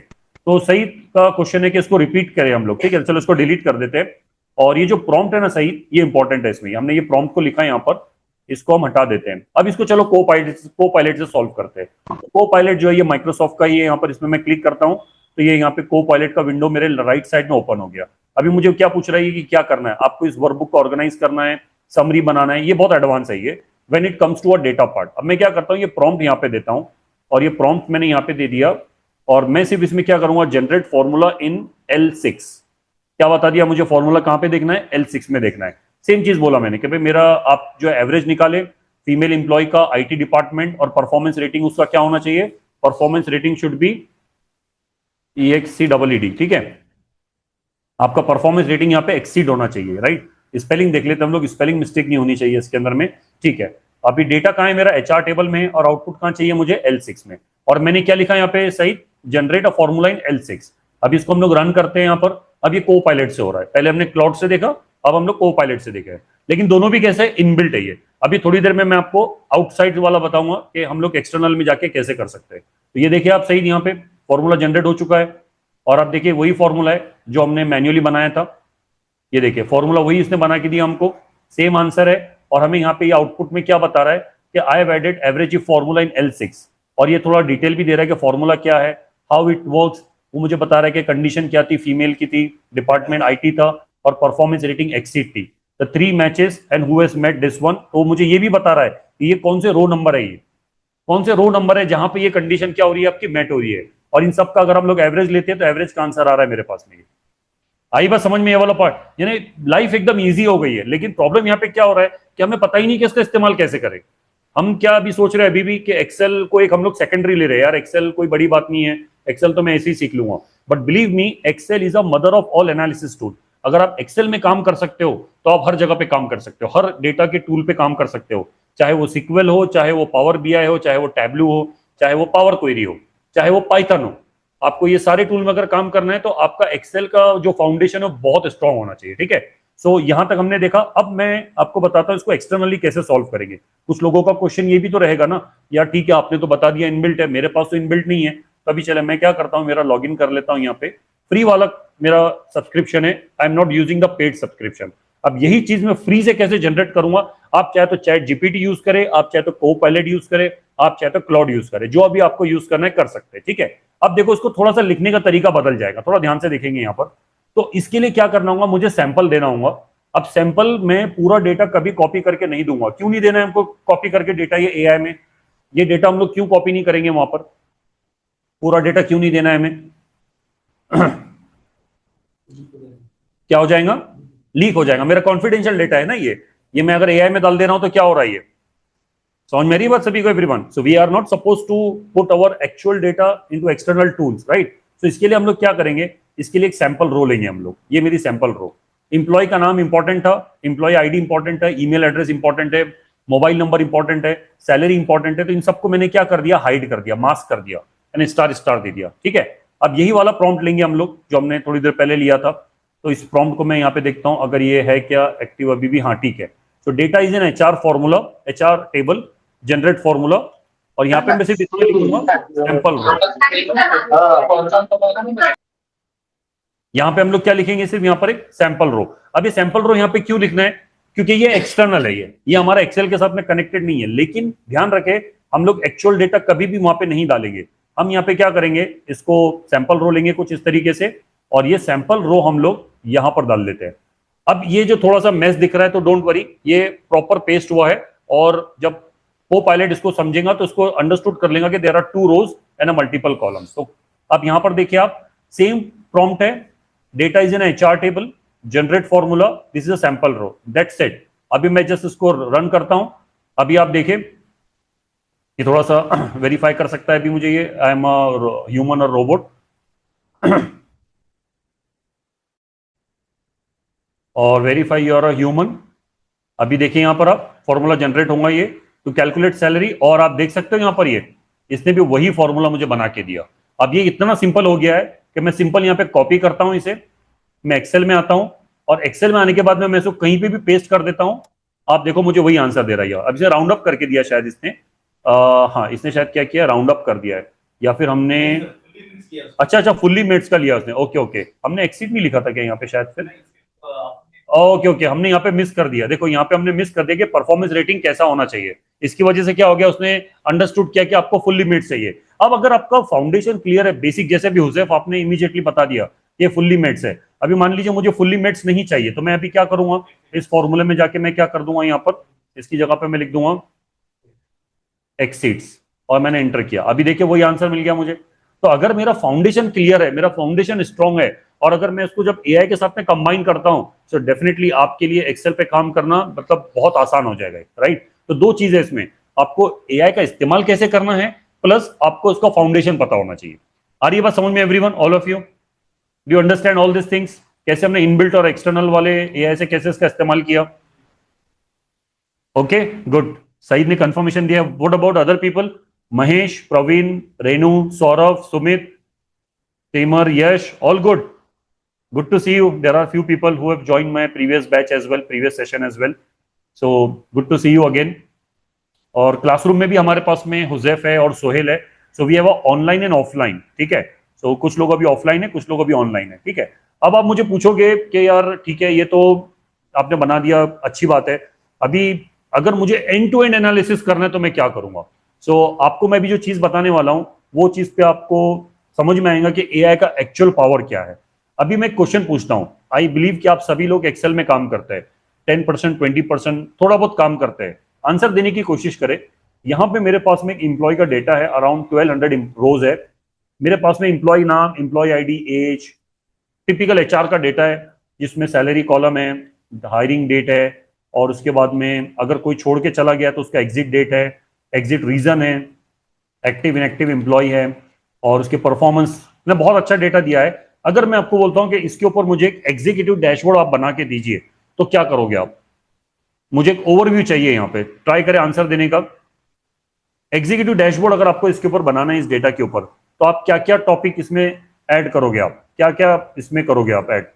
तो सही का क्वेश्चन है कि इसको रिपीट करें हम लोग, ठीक है। चलो इसको डिलीट कर देते हैं, और ये जो प्रॉम्प्ट है ना सही, ये इंपॉर्टेंट है, इसमें हमने ये प्रॉम्प्ट को लिखा है यहाँ पर, इसको हम हटा देते हैं। अब इसको चलो को पायलट से सॉल्व करते हैं। को पायलट जो है ये माइक्रोसॉफ्ट का, ये यहाँ पर इसमें मैं क्लिक करता हूँ तो ये यहाँ पे को पायलट का विंडो मेरे राइट साइड में ओपन हो गया। अभी मुझे क्या पूछ रहा है कि क्या करना है, आपको इस वर्कबुक को ऑर्गेनाइज करना है, समरी बनाना है, ये बहुत एडवांस है ये when it comes to a data part. अब मैं क्या करता हूँ, ये प्रॉम्प्ट यहाँ पे देता हूँ, और ये प्रॉम्प्ट मैंने यहाँ पे दे दिया, और मैं सिर्फ इसमें क्या करूंगा, जनरेट फॉर्मूला इन L6। क्या बता दिया मुझे, फॉर्मूला कहां पे देखना है, L6 में देखना है। सेम चीज बोला मैंने कि भाई मेरा आप जो एवरेज निकाले, फीमेल एम्प्लॉय का आईटी डिपार्टमेंट और परफॉर्मेंस रेटिंग उसका क्या होना चाहिए, performance rating should be EXCEED, ठीक है। आपका परफॉर्मेंस रेटिंग यहाँ पे एक्सीड होना चाहिए, राइट। स्पेलिंग देख लेते हैं हम लोग, स्पेलिंग मिस्टेक नहीं होनी चाहिए इसके अंदर में, ठीक है। अभी डेटा कहाँ है मेरा, HR टेबल में, और आउटपुट कहाँ चाहिए मुझे, L6 में। और मैंने क्या लिखा यहाँ पे सही, generate a formula in L6। अब इसको हम लोग रन करते हैं यहाँ पर। अब ये को पायलट से हो रहा है, पहले हमने क्लाउड से देखा, अब हम लोग को पायलट से देखा है, लेकिन दोनों भी कैसे इनबिल्ट है ये। अभी थोड़ी देर में मैं आपको आउटसाइड वाला बताऊंगा कि हम लोग एक्सटर्नल में जाके कैसे कर सकते हैं। तो ये देखिए आप सही, यहाँ पे फॉर्मूला जनरेट हो चुका है, और आप देखिए वही फॉर्मूला है जो हमने मैन्युअली बनाया था। ये देखिए फॉर्मूला वही इसने बना के दिया हमको, सेम आंसर है। और हमें यहाँ पे ये आउटपुट में क्या बता रहा है कि I have added average formula in L6, और ये थोड़ा डिटेल भी दे रहा है कि फॉर्मूला क्या है, हाउ इट वर्क्स। वो मुझे बता रहा है कि कंडीशन क्या थी, फीमेल की थी, डिपार्टमेंट IT था, और परफॉर्मेंस रेटिंग एक्सीड थी, the 3 matches and who has met this one. तो मुझे ये भी बता रहा है कि ये कौन से रो नंबर है, ये कौन से रो नंबर है जहां पे ये कंडीशन क्या हो रही है आपकी, मेट हो रही है। और इन सब का अगर हम लोग एवरेज लेते हैं तो एवरेज का आंसर आ रहा है मेरे पास में। आई बात समझ में, ये वाला पार्ट, यानी लाइफ एकदम इजी हो गई है। लेकिन प्रॉब्लम यहाँ पे क्या हो रहा है कि हमें पता ही नहीं कि इसका इस्तेमाल कैसे करें। हम क्या अभी सोच रहे हैं अभी भी कि एक्सेल को एक हम लोग सेकेंडरी ले रहे हैं, यार एक्सेल कोई बड़ी बात नहीं है, एक्सेल तो मैं ऐसे ही सीख लूंगा। But believe me, excel is a mother of all analysis tool. अगर आप एक्सेल में काम कर सकते हो तो आप हर जगह पे काम कर सकते हो, हर डेटा के टूल पे काम कर सकते हो, चाहे वो सिक्वल हो, चाहे वो पावर BI हो, चाहे वो टैब्लू हो, चाहे वो पावर क्वेरी हो, चाहे वो पाइथन हो। आपको ये सारे टूल में अगर काम करना है तो आपका एक्सेल का जो फाउंडेशन है बहुत स्ट्रांग होना चाहिए, ठीक है। सो यहां तक हमने देखा। अब मैं आपको बताता हूं इसको एक्सटर्नली कैसे सॉल्व करेंगे। कुछ लोगों का क्वेश्चन ये भी तो रहेगा ना, यार ठीक है आपने तो बता दिया इनबिल्ट है, मेरे पास तो इनबिल्ट नहीं है। तभी चले मैं क्या करता हूं, मेरा लॉगिन कर लेता हूं, यहाँ पे फ्री वाला मेरा सब्सक्रिप्शन है, I am not using the paid subscription. अब यही चीज मैं फ्री से कैसे जनरेट करूंगा, आप चाहे तो चैट GPT यूज करें, आप चाहे तो को पायलट यूज करें, आप चाहे तो क्लाउड यूज करें, जो अभी आपको यूज करना है कर सकते हैं, ठीक है। अब देखो इसको थोड़ा सा लिखने का तरीका बदल जाएगा, थोड़ा ध्यान से देखेंगे यहाँ पर। तो इसके लिए क्या करना होगा, मुझे सैंपल देना होगा। अब सैंपल में पूरा डेटा कभी कॉपी करके नहीं दूंगा। क्यों नहीं देना है हमको कॉपी करके डेटा, ये AI में ये डेटा हम लोग क्यों कॉपी नहीं करेंगे, वहां पर पूरा डेटा क्यों नहीं देना है हमें क्या हो जाएगा, लीक हो जाएगा। मेरा कॉन्फिडेंशियल डेटा है ना ये मैं अगर AI में डाल दे रहा हूं तो क्या हो रहा है, ये समझ मेरी बात सभी को, everyone. So we are not suppose to put our actual data into external tools, right. तो इसके लिए हम लोग क्या करेंगे, इसके लिए एक सैंपल रो लेंगे हम लोग। ये मेरी सैंपल रो, इंप्लॉय का नाम इंपॉर्टेंट था, इंप्लॉय ID इंपॉर्टेंट है, ईमेल एड्रेस इंपॉर्टेंट है, मोबाइल नंबर इंपॉर्टेंट है, सैलरी इंपॉर्टेंट है। तो इन सबको मैंने क्या कर दिया, हाइड कर दिया, मास्क कर दिया, यानी स्टार स्टार दे दिया, ठीक है। अब यही वाला प्रॉम्प्ट लेंगे हम लोग जो हमने थोड़ी देर पहले लिया था। तो इस प्रॉम्प्ट को मैं यहाँ पे देखता हूं अगर ये है क्या एक्टिव अभी भी, हाँ ठीक है। तो data is an HR formula, HR table, generate formula, और यहाँ पे मैं सिर्फ इसमें लिखूंगा सैंपल रो। यहाँ पे हम लोग क्या लिखेंगे, सिर्फ यहाँ पर एक सैंपल रो। अब ये सैंपल रो यहाँ पे क्यों लिखना है, क्योंकि ये एक्सटर्नल है, ये हमारा एक्सेल के साथ में कनेक्टेड नहीं है। लेकिन ध्यान रखें, हम लोग एक्चुअल डेटा कभी भी वहां पे नहीं डालेंगे। हम यहाँ पे क्या करेंगे, इसको सैंपल रो लेंगे कुछ इस तरीके से, और ये सैंपल रो हम लोग यहाँ पर डाल लेते हैं। अब ये जो थोड़ा सा मैस दिख रहा है तो डोंट वरी, ये प्रॉपर पेस्ट हुआ है, और जब को पायलट इसको समझेगा तो इसको अंडरस्टूड कर लेगा कि there are 2 rows and a multiple columns. तो अब यहाँ पर देखिए आप, सेम प्रॉम्प्ट है, data is in HR table, generate formula, this is a sample row, that's it. अभी मैं जस्ट इसको रन करता हूं। अभी आप देखें, ये थोड़ा सा वेरीफाई कर सकता है अभी मुझे, ये आई एम अ ह्यूमन और रोबोट और वेरीफाई यूर अ ह्यूमन। अभी देखिए यहाँ पर आप फॉर्मूला जनरेट होगा ये टू कैलकुलेट सैलरी, और आप देख सकते हो यहाँ पर ये इसने भी वही फॉर्मूला मुझे बना के दिया। अब ये इतना सिंपल हो गया है कि मैं सिंपल यहाँ पे कॉपी करता हूं इसे, मैं एक्सेल में आता हूं, और एक्सेल में आने के बाद में मैं इसको कहीं पे भी पेस्ट कर देता हूं। आप देखो मुझे वही आंसर दे रहा है। अब इसे राउंड अप करके दिया शायद इसने, हाँ इसने शायद क्या किया, राउंड अप कर दिया है, या फिर हमने अच्छा फुल्ली मेट्स का लिया उसने, ओके ओके। हमने एक्सीड नहीं लिखा था क्या यहाँ पे शायद, फिर ओके ओके हमने यहाँ पे मिस कर दिया। देखो यहाँ पे हमने मिस कर दिया कि परफॉर्मेंस रेटिंग कैसा होना चाहिए। इसकी वजह से क्या हो गया, उसने अंडरस्टूड किया कि आपको फुल्ली मेट चाहिए। अब अगर आपका फाउंडेशन क्लियर है, बेसिक जैसे भी हुजैफ आपने इमीडिएटली बता दिया ये फुल्ली मेट्स है। अभी मान लीजिए मुझे फुल्ली मेट्स नहीं चाहिए, तो मैं अभी क्या करूंगा, इस फॉर्मूले में जाके मैं क्या कर दूंगा, यहाँ पर इसकी जगह पे मैं लिख दूंगा एक्सीड्स, और मैंने एंटर किया। अभी देखिए वही आंसर मिल गया मुझे। तो अगर मेरा फाउंडेशन क्लियर है, मेरा फाउंडेशन स्ट्रांग है, और अगर मैं इसको जब AI के साथ में कंबाइन करता हूं, तो डेफिनेटली आपके लिए एक्सेल पे काम करना मतलब बहुत आसान हो जाएगा, राइट। तो दो चीजें इसमें, आपको एआई का इस्तेमाल कैसे करना है प्लस आपको उसका फाउंडेशन पता होना चाहिए। आ रही है बात समझ में everyone, all of you? Do you understand all this things? कैसे हमने इनबिल्ट और एक्सटर्नल वाले एआई से कैसे इसका इस्तेमाल किया? ओके गुड, सईद ने कंफर्मेशन दिया। What about other people? Mahesh, Praveen, Renu, Saurabh, Sumit, Temar, Yash, all good? Good to see you. There are few people who have joined my previous batch as well, previous session as well. So good to see you again. और classroom में भी हमारे पास में हुजैफ है और सोहेल है। So we have online and offline, ठीक है। सो कुछ लोग अभी ऑफलाइन है, कुछ लोग अभी ऑनलाइन है, ठीक है। अब आप मुझे पूछोगे कि यार ठीक है, ये तो आपने बना दिया, अच्छी बात है, अभी अगर मुझे एंड टू एंड एनालिसिस करना है तो मैं क्या करूंगा? सो आपको मैं भी जो चीज बताने वाला हूं वो चीज पे आपको समझ में आएगा कि एआई का एक्चुअल पावर क्या है। अभी मैं क्वेश्चन पूछता हूं, आई बिलीव कि आप सभी लोग एक्सेल में काम करते हैं, 10%, 20% थोड़ा बहुत काम करते हैं। आंसर देने की कोशिश करें। यहां पे मेरे पास में एक इंप्लॉय का डेटा है, अराउंड 1200 रोज है। मेरे पास में इंप्लॉय नाम, employ ID, age, typical HR का डेटा है जिसमें सैलरी कॉलम है, हायरिंग डेट है, और उसके बाद में अगर कोई छोड़ के चला गया तो उसका एग्जिट डेट है, एग्जिट रीजन है, एक्टिव इनएक्टिव एम्प्लॉय है, और उसके परफॉर्मेंस ने बहुत अच्छा डेटा दिया है। अगर मैं आपको बोलता हूं कि इसके ऊपर मुझे एक एग्जीक्यूटिव डैशबोर्ड आप बना के दीजिए तो क्या करोगे आप? मुझे एक ओवरव्यू चाहिए, यहां पे ट्राई करें आंसर देने का। एग्जीक्यूटिव डैशबोर्ड अगर आपको इसके ऊपर बनाना है, इस डेटा के ऊपर, तो आप क्या क्या टॉपिक इसमें ऐड करोगे? आप क्या क्या इसमें करोगे आप ऐड?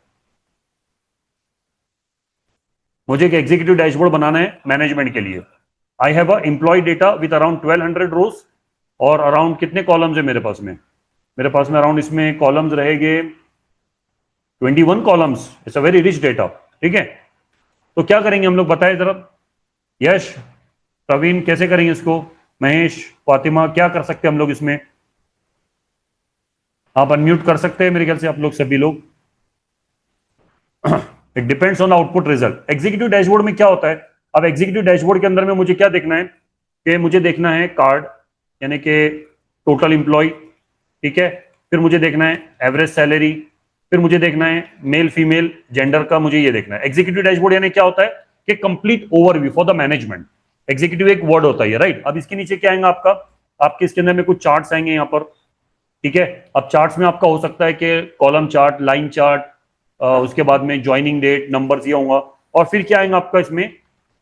मुझे एक एग्जीक्यूटिव डैशबोर्ड बनाना है मैनेजमेंट के लिए। I have a employ data with around 1200 rows, और अराउंड कितने कॉलम्स है मेरे पास में? मेरे पास में अराउंड इसमें कॉलम्स रहेंगे 21 columns. It's a very rich data, ठीक है। तो क्या करेंगे हम लोग, बताए जरा। यश, प्रवीण, कैसे करेंगे इसको? महेश, फातिमा, क्या कर सकते हैं हम लोग इसमें? आप अनम्यूट कर सकते हैं मेरे ख्याल से आप लोग, सभी लोग। It depends on output result. Executive dashboard में क्या होता है? अब एग्जीक्यूटिव डैशबोर्ड के अंदर में मुझे क्या देखना है कि मुझे देखना है कार्ड, यानी कि टोटल इंप्लॉय, ठीक है। फिर मुझे देखना है एवरेज सैलरी, फिर मुझे देखना है मेल फीमेल जेंडर का, मुझे ये देखना है। एग्जीक्यूटिव डैशबोर्ड यानी क्या होता है कि complete overview for the management. Executive एक वर्ड होता है, राइट। अब इसके नीचे क्या आएगा आपका? आपके इसके अंदर में कुछ चार्ट्स आएंगे यहाँ पर, ठीक है। अब चार्ट्स में आपका हो सकता है कि कॉलम चार्ट, लाइन चार्ट, उसके बाद में ज्वाइनिंग डेट, नंबर्स ये होगा, और फिर क्या आएगा आपका इसमें?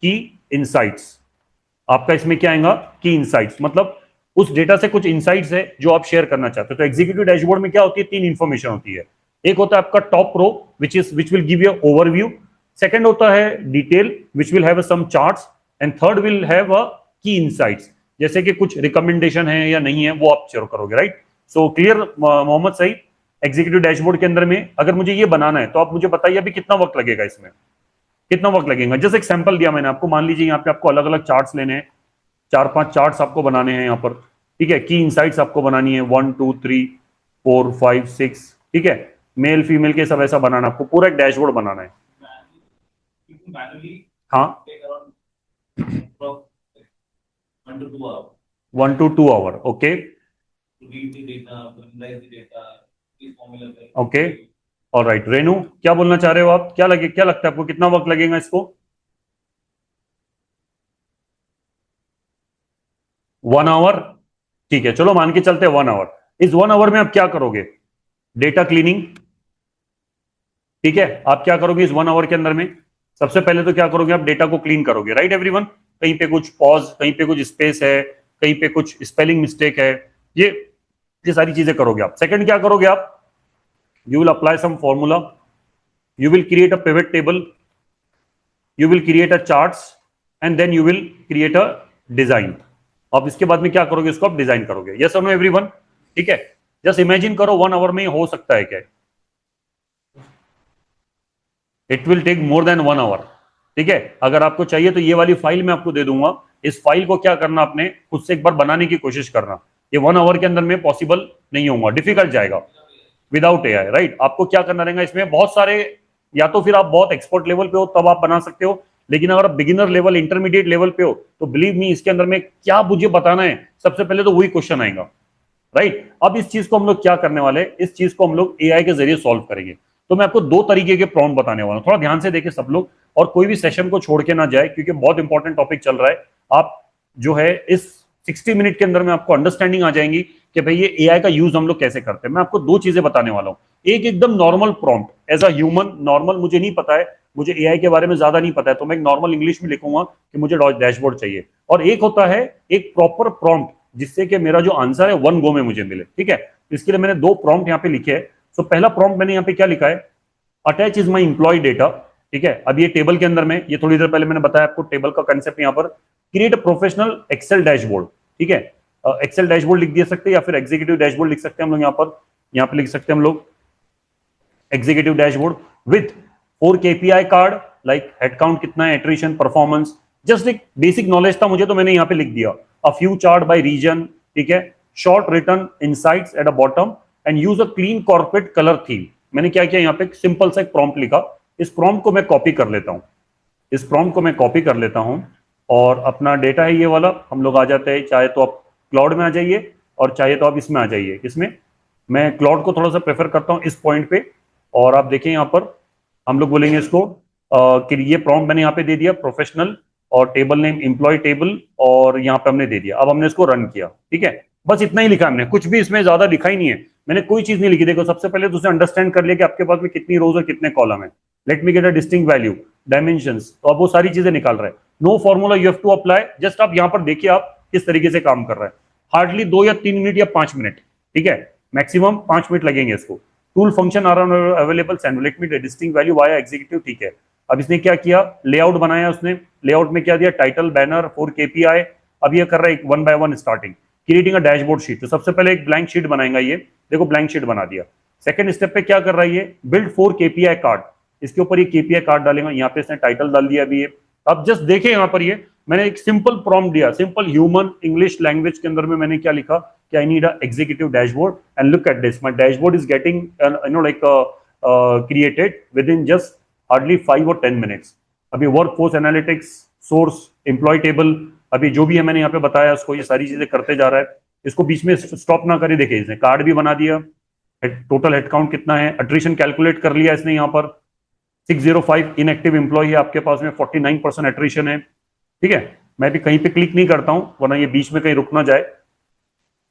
की इनसाइट्स। आपका इसमें क्या आएगा? की इनसाइट्स, मतलब उस डेटा से कुछ इनसाइट्स है जो आप शेयर करना चाहते हो। तो एग्जीक्यूटिव डैशबोर्ड में क्या होती है? तीन इंफॉर्मेशन होती है। एक होता है आपका top row which will give you overview, second होता है detail which will have some charts, and third will have a key insights, जैसे कि कुछ रिकमेंडेशन है या नहीं है वो आप शेयर करोगे, right. So clear Mohammad Saeed? Executive dashboard के अंदर में अगर मुझे ये बनाना है तो आप मुझे बताइए अभी कितना वक्त लगेगा इसमें, कितना वक्त लगेगा? जैसे एक सैंपल दिया मैंने आपको, मान लीजिए यहाँ पे आपको अलग अलग चार्ट्स लेने हैं, 4-5 चार्ट्स आपको बनाने हैं यहाँ पर, ठीक है। की इनसाइट्स आपको बनानी है 1 2 3 4 5 6, ठीक है। मेल फीमेल के सब ऐसा बनाना, आपको पूरा एक डैशबोर्ड बनाना है। हाँ, 1 to 2 hour, okay okay, alright. Renu, क्या बोलना चाह रहे हो आप? क्या लगता है आपको कितना वक्त लगेगा इसको? 1 आवर, ठीक है, चलो मान के चलते हैं 1 आवर। इस 1 आवर में आप क्या करोगे? डेटा क्लीनिंग, ठीक है। आप क्या करोगे इस 1 आवर के अंदर में? सबसे पहले तो क्या करोगे? आप डेटा को क्लीन करोगे, राइट एवरीवन। कहीं पे कुछ पॉज, कहीं पे कुछ स्पेस है, कहीं पे कुछ स्पेलिंग मिस्टेक है, ये सारी चीजें करोगे आप। सेकंड क्या करोगे आप? You will apply some formula, you will create a pivot table, you will create a charts, and then you will create a design। अब इसके बाद में क्या करोगे? इसको आप डिजाइन करोगे। यस और नो एवरीवन? ठीक है, जस्ट इमेजिन करो 1 आवर में हो सकता है क्या? It will take more than 1 hour, ठीक है। अगर आपको चाहिए तो ये वाली फाइल मैं आपको दे दूंगा। इस फाइल को क्या करना, आपने खुद से एक बार बनाने की कोशिश करना। ये 1 आवर के अंदर में पॉसिबल नहीं होगा, डिफिकल्ट जाएगा विदाउट एआई, राइट। आपको क्या करना रहेगा इसमें? बहुत सारे, या तो फिर आप बहुत एक्सपर्ट लेवल पे हो तब आप बना सकते हो, लेकिन अगर आप बिगिनर लेवल, इंटरमीडिएट लेवल पे हो तो बिलीव मी, इसके अंदर में क्या मुझे बताना है, सबसे पहले तो वही क्वेश्चन आएगा, राइट। अब इस चीज को हम लोग क्या करने वाले हैं? इस चीज को हम लोग एआई के जरिए सॉल्व करेंगे। तो मैं आपको 2 तरीके के प्रॉम्प्ट बताने वाला हूं, थोड़ा ध्यान से देखें सब लोग, और कोई भी सेशन को छोड़ के ना जाए क्योंकि बहुत इंपॉर्टेंट टॉपिक चल रहा है। आप जो है इस 60 मिनट के अंदर में आपको अंडरस्टैंडिंग आ जाएंगी कि भाई ये एआई का यूज हम लोग कैसे करते हैं। मैं आपको दो चीजें बताने वाला हूं। एक एकदम normal prompt, as a human normal, मुझे नहीं पता है, मुझे एआई के बारे में ज्यादा नहीं पता है, तो मैं एक नॉर्मल इंग्लिश में लिखूंगा कि मुझे डैशबोर्ड चाहिए। और एक होता है एक प्रॉपर प्रॉम्प्ट, जिससे कि मेरा जो आंसर है वन गो में मुझे मिले। ठीक है, इसके लिए मैंने दो प्रॉम्प्ट यहाँ पे लिखे हैं। तो पहला प्रॉम्प्ट मैंने यहाँ पे क्या लिखा है, attach is my employ data. ठीक है, अब ये टेबल के अंदर में, ये थोड़ी देर पहले मैंने बताया आपको टेबल का कंसेप्ट यहाँ पर, create a professional excel dashboard. ठीक है, एक्सेल डैशबोर्ड लिख दे सकते हैं या फिर एग्जीक्यूटिव डैशबोर्ड लिख सकते हैं हम लोग। यहाँ पर लिख सकते हैं हम लोग executive dashboard with 4 KPI card, like headcount कितना है, एट्रिशन, परफॉर्मेंस, जस्ट एक बेसिक नॉलेज था मुझे तो मैंने यहाँ पे लिख दिया। A few chart by region, ठीक है, short return insights at a bottom and use a clean corporate colour theme. मैंने क्या किया, यहाँ पे सिंपल सा एक प्रॉम्प्ट लिखा। इस प्रॉम्प्ट को मैं कॉपी कर लेता हूँ, इस प्रॉम्प्ट को मैं कॉपी कर लेता हूँ, और अपना डेटा है ये वाला, हम लोग आ जाते हैं। चाहे तो आप क्लाउड में आ जाइए और चाहे तो आप इसमें आ जाइए। इसमें मैं क्लाउड को थोड़ा सा प्रेफर करता हूँ इस पॉइंट पे। और आप देखें यहाँ पर हम लोग बोलेंगे इसको कि ये प्रॉम्प्ट मैंने यहाँ पे दे दिया प्रोफेशनल, और टेबल नेम एम्प्लॉय टेबल, और यहाँ पे हमने दे दिया। अब हमने इसको रन किया। ठीक है, बस इतना ही लिखा हमने, कुछ भी इसमें ज्यादा लिखा ही नहीं है, मैंने कोई चीज नहीं लिखी। देखो सबसे पहले तो उसे अंडरस्टैंड कर लिया कि आपके पास में कितनी रोज और कितने कॉलम है। Let me get a distinct value, dimensions, तो अब वो सारी चीजें निकाल रहा है। No formula you have to apply, just आप यहाँ पर देखिए आप किस तरीके से काम कर रहा है। हार्डली 2 या 3 मिनट या 5 मिनट, ठीक है, मैक्सिमम 5 मिनट लगेंगे इसको। Tool function are available, send let me distinct value via executive. ठीक है, अब इसने क्या किया, लेआउट बनाया उसने। लेआउट में क्या दिया, टाइटल, बैनर, 4 केपीआई। अब ये कर रहा है one by one starting, creating a dashboard sheet. तो सबसे पहले एक ब्लैंक शीट बनाएगा ये, देखो ब्लैंक शीट बना दिया। सेकंड स्टेप पे क्या कर रहा है ये, बिल्ड 4 केपीआई कार्ड, इसके ऊपर ये केपीआई कार्ड डालेगा। यहाँ पे इसने टाइटल डाल दिया अभी ये। अब जस्ट देखे यहाँ पर ये मैंने एक सिंपल प्रॉम्प्ट दिया, सिंपल ह्यूमन इंग्लिश लैंग्वेज के अंदर में मैंने क्या लिखा कि I need a executive dashboard and look at this, my dashboard is getting like created within just hardly 5 और 10 मिनट्स। अभी workforce analytics, source, employ table, अभी जो भी है मैंने यहाँ पे बताया उसको, ये सारी चीजें करते जा रहा है। इसको बीच में स्टॉप ना करे, देखिए इसने कार्ड भी बना दिया, टोटल हेडकाउंट कितना है, अट्रिशन कैलकुलेट कर लिया इसने यहाँ पर। 605 इनएक्टिव एम्प्लॉय है आपके पास में, 49% एट्रिशन है। ठीक है, मैं भी कहीं पे क्लिक नहीं करता हूं वरना ये बीच में कहीं रुक ना जाए।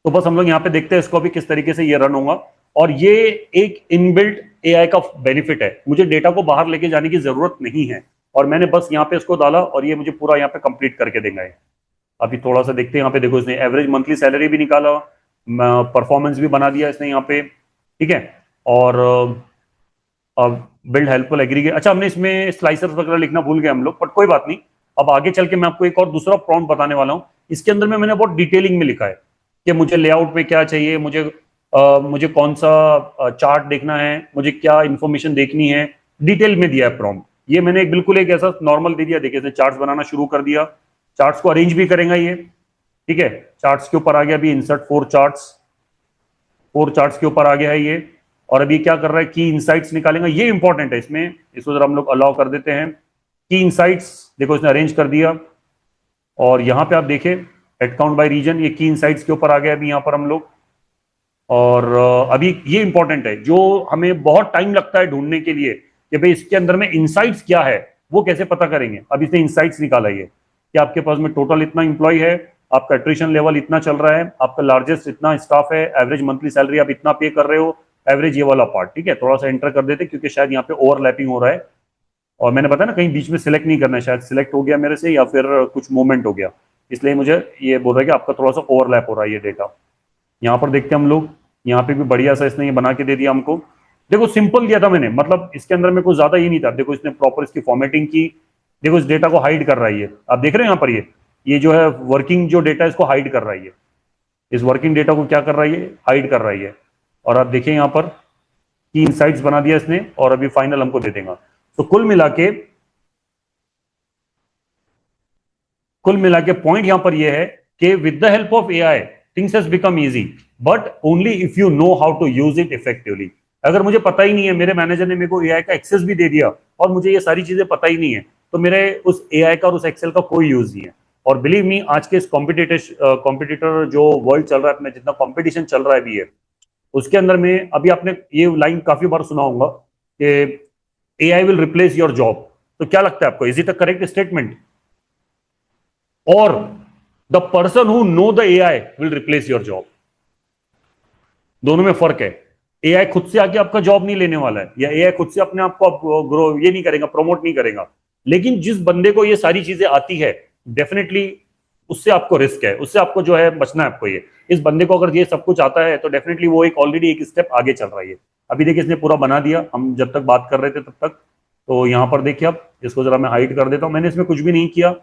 तो बस हम लोग यहाँ पे देखते हैं इसको अभी किस तरीके से ये रन होगा। और ये एक इनबिल्ट एआई का बेनिफिट है, मुझे डेटा को बाहर लेके जाने की जरूरत नहीं है, और मैंने बस यहाँ पे इसको डाला और ये मुझे पूरा यहाँ पे कंप्लीट करके देगा ये। अभी थोड़ा सा देखते हैं यहाँ पे, देखो इसने एवरेज मंथली सैलरी भी निकाला, परफॉर्मेंस भी बना दिया इसने यहाँ पे। ठीक है, और बिल्ड हेल्पफुल एग्रीगेट, अच्छा हमने इसमें स्लाइसर्स वगैरह लिखना भूल गए हम लोग, बट कोई बात नहीं। अब आगे चल के मैं आपको एक और दूसरा प्रॉम्प्ट बताने वाला हूं। इसके अंदर में मैंने बहुत डिटेलिंग में लिखा है कि मुझे लेआउट में क्या चाहिए, मुझे कौन सा चार्ट देखना है, मुझे क्या इंफॉर्मेशन देखनी है, डिटेल में दिया है प्रॉम्प्ट। ये मैंने बिल्कुल एक ऐसा नॉर्मल दे दिया, देखिए इसने चार्ट्स बनाना शुरू कर दिया, चार्ट्स को अरेंज भी करेगा ये। ठीक है, चार्ट्स के ऊपर आ गया अभी, इंसर्ट 4 चार्ट्स, 4 चार्ट्स के ऊपर आ गया है ये। और अभी क्या कर रहा है, की इनसाइट्स निकालेगा, ये इंपॉर्टेंट है इसमें, इसको जरा हम लोग अलाउ कर देते हैं। की इनसाइट्स देखो इसने अरेंज कर दिया, और यहां पे आप देखें हेडकाउंट बाय रीजन, ये की इनसाइट्स के ऊपर आ गया अभी यहाँ पर हम लोग। और अभी ये इंपॉर्टेंट है, जो हमें बहुत टाइम लगता है ढूंढने के लिए कि भाई इसके अंदर में इनसाइट्स क्या है, वो कैसे पता करेंगे। अब इसने इनसाइट्स निकाला ये कि आपके पास में टोटल इतना इंप्लॉय है, आपका एट्रिशन लेवल इतना चल रहा है, आपका लार्जेस्ट इतना स्टाफ है, एवरेज मंथली सैलरी आप इतना पे कर रहे हो, एवरेज ये वाला पार्ट। ठीक है, थोड़ा सा एंटर कर देते क्योंकि शायद यहाँ पे ओवरलैपिंग हो रहा है, और मैंने बताया ना कहीं बीच में सिलेक्ट नहीं करना है, शायद सिलेक्ट हो गया मेरे से या फिर कुछ मूवमेंट हो गया, इसलिए मुझे ये बोल रहा है कि आपका थोड़ा सा ओवरलैप हो रहा है ये डेटा। यहाँ पर देखते हैं हम लोग, यहाँ पे भी बढ़िया सा इसने ये बना के दे दिया हमको। देखो सिंपल दिया था मैंने, मतलब इसके अंदर में कुछ ज्यादा ही नहीं था। देखो इसने प्रॉपर इसकी फॉर्मेटिंग की, देखो इस डेटा को हाइड कर रहा है ये, आप देख रहे हैं यहाँ पर ये जो है वर्किंग जो डेटा इसको हाइड कर रहा है ये, इस वर्किंग डेटा को क्या कर रहा है ये, हाइड कर रहा है ये। और आप देखिए यहाँ पर की इनसाइट्स बना दिया इसने, और अभी फाइनल हमको दे देगा। तो कुल मिला के पॉइंट यहां पर यह है कि with the help of AI things has become easy, but only if you know how to use it effectively. अगर मुझे पता ही नहीं है, मेरे मैनेजर ने मेरे को एआई का एक्सेस भी दे दिया और मुझे ये सारी चीजें पता ही नहीं है, तो मेरे उस एआई का और उस एक्सेल का कोई यूज नहीं है। और बिलीव मी, आज के इस कॉम्पिटिटर जो वर्ल्ड चल रहा है, अपने जितना कॉम्पिटिशन चल रहा है अभी है, उसके अंदर में अभी आपने ये लाइन काफी बार सुना होगा कि AI will replace your job. तो क्या लगता है आपको, is it a correct statement? और the person who know the AI will replace your job. दोनों में फर्क है। एआई खुद से आके आपका जॉब नहीं लेने वाला है, या एआई खुद से अपने आप को ग्रो ये नहीं करेगा, प्रमोट नहीं करेगा। लेकिन जिस बंदे को ये सारी चीजें आती है, डेफिनेटली उससे आपको रिस्क है, उससे आपको जो है बचना है आपको। ये इस बंदे को अगर ये सब कुछ आता है तो डेफिनेटली वो एक ऑलरेडी एक स्टेप आगे चल रहा है। अभी देखिए इसने पूरा बना दिया, हम जब तक बात कर रहे थे तब तक। तो यहाँ पर देखिए, अब इसको जरा मैं हाइड कर देता हूँ, मैंने इसमें कुछ भी नहीं किया।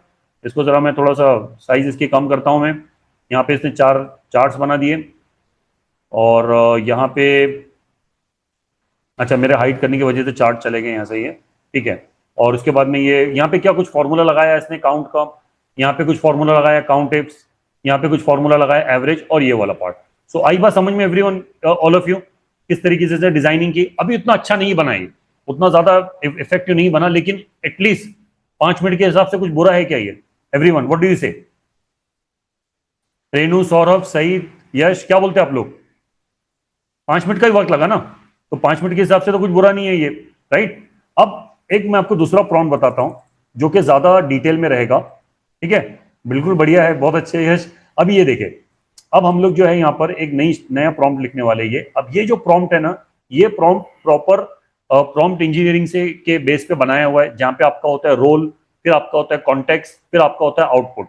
इसको जरा मैं थोड़ा सा साइज इसकी कम करता हूँ मैं। यहाँ पे इसने 4 चार्ट्स बना दिए, और यहाँ पे अच्छा, मेरे हाइड करने की वजह से चार्ट चले गए यहाँ से, ये ठीक है। और उसके बाद में ये यहाँ पे क्या कुछ फॉर्मूला लगाया इसने काउंट का, यहाँ पे कुछ फॉर्मूला लगाया काउंट एप्स, यहाँ पे कुछ फॉर्मूला लगाया एवरेज, और ये वाला पार्ट। सो आई बात समझ में एवरीवन, ऑल ऑफ यू, किस तरीके से डिजाइनिंग की। अभी उतना अच्छा नहीं बना ये, उतना ज्यादा इफेक्टिव नहीं बना, लेकिन एटलीस्ट 5 मिनट के हिसाब से कुछ बुरा है क्या ये? एवरीवन व्हाट डू यू से? रेनू, सौरभ, सईद, यश, क्या बोलते हैं आप लोग? 5 मिनट का ही वक्त लगा ना, तो 5 मिनट के हिसाब से तो कुछ बुरा नहीं है ये, राइट। अब एक मैं आपको दूसरा प्रॉम्प्ट बताता हूं जो कि ज्यादा डिटेल में रहेगा, ठीक है। बिल्कुल बढ़िया है, बहुत अच्छे यश। अब ये देखें, अब हम लोग जो है यहाँ पर एक नया प्रॉम्प्ट लिखने वाले। ये अब ये जो प्रॉम्प्ट है ना, ये प्रॉम्प्ट प्रॉपर प्रॉम्प्ट इंजीनियरिंग से के बेस पे बनाया हुआ है, जहां पे आपका होता है रोल, फिर आपका होता है कॉन्टेक्स्ट, फिर आपका होता है आउटपुट।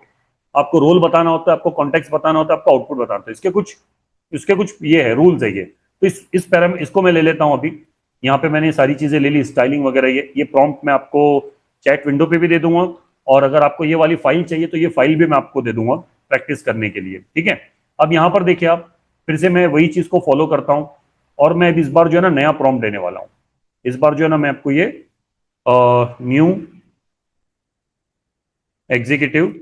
आपको रोल बताना होता है, आपको कॉन्टेक्स्ट बताना होता है, आपको आउटपुट बताना होता है। इसके कुछ ये है, रूल्स है ये। तो इस पैरामीटर इसको मैं ले लेता हूं अभी। यहाँ पे मैंने सारी चीजें ले ली, स्टाइलिंग वगैरह। ये प्रॉम्प्ट मैं आपको चैट विंडो पे भी दे दूंगा, और अगर आपको ये वाली फाइल चाहिए तो ये फाइल भी मैं आपको दे दूंगा प्रैक्टिस करने के लिए, ठीक है। अब यहाँ पर देखिए आप, फिर से मैं वही चीज को फॉलो करता हूँ, और मैं इस बार जो है ना नया प्रॉम्प्ट देने वाला हूँ। इस बार जो है ना मैं आपको ये न्यू एग्जीक्यूटिव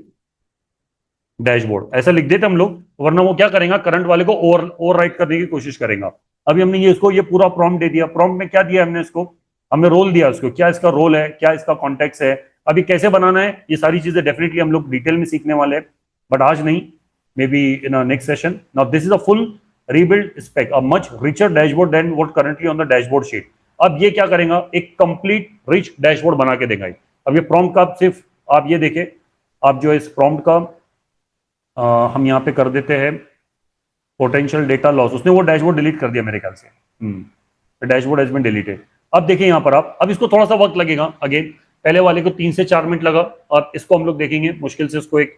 डैशबोर्ड ऐसा लिख देते हम लोग, वरना वो क्या करेगा, करंट वाले को ओवरराइट करने की कोशिश करेगा। अभी हमने ये पूरा प्रॉम्प्ट दे दिया। प्रॉम्प्ट में क्या दिया हमने इसको? हमने रोल दिया उसको, क्या इसका रोल है, क्या इसका कॉन्टेक्स्ट है। अभी कैसे बनाना है, ये सारी चीजें डेफिनेटली हम लोग डिटेल में सीखने वाले हैं, बट आज नहीं, may be in next session. Now this is a full rebuilt spec, a much richer dashboard than what currently on the dashboard sheet। अब ये क्या करेगा, एक कंप्लीट रिच डैशबोर्ड बना के देगा। अब ये प्रॉम्प्ट का सिर्फ आप ये देखें, आप जो इस प्रॉम्प्ट का हम यहाँ पे कर देते हैं पोटेंशियल डेटा लॉस। उसने वो डैशबोर्ड डिलीट कर दिया मेरे ख्याल से, डैशबोर्ड हैज बीन डिलीटेड। अब देखिए यहाँ पर आप, अब इसको थोड़ा सा वक्त लगेगा। अगेन पहले वाले को 3 से 4 मिनट लगा, और इसको हम लोग देखेंगे मुश्किल से इसको एक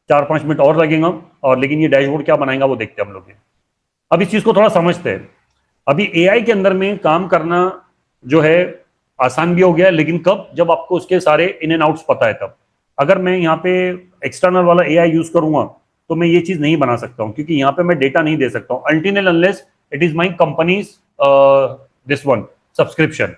4-5 मिनट और लगेगा। और लेकिन ये डैशबोर्ड क्या बनाएगा वो देखते हैं हम लोग। अब इस चीज को थोड़ा समझते हैं। अभी एआई के अंदर में काम करना जो है आसान भी हो गया है, लेकिन कब? जब आपको उसके सारे इन एंड आउट्स पता है तब। अगर मैं यहाँ पे एक्सटर्नल वाला एआई यूज करूंगा तो मैं ये चीज नहीं बना सकता हूँ, क्योंकि यहाँ पे मैं डेटा नहीं दे सकता हूँ अल्टील unless it is my company's this one subscription.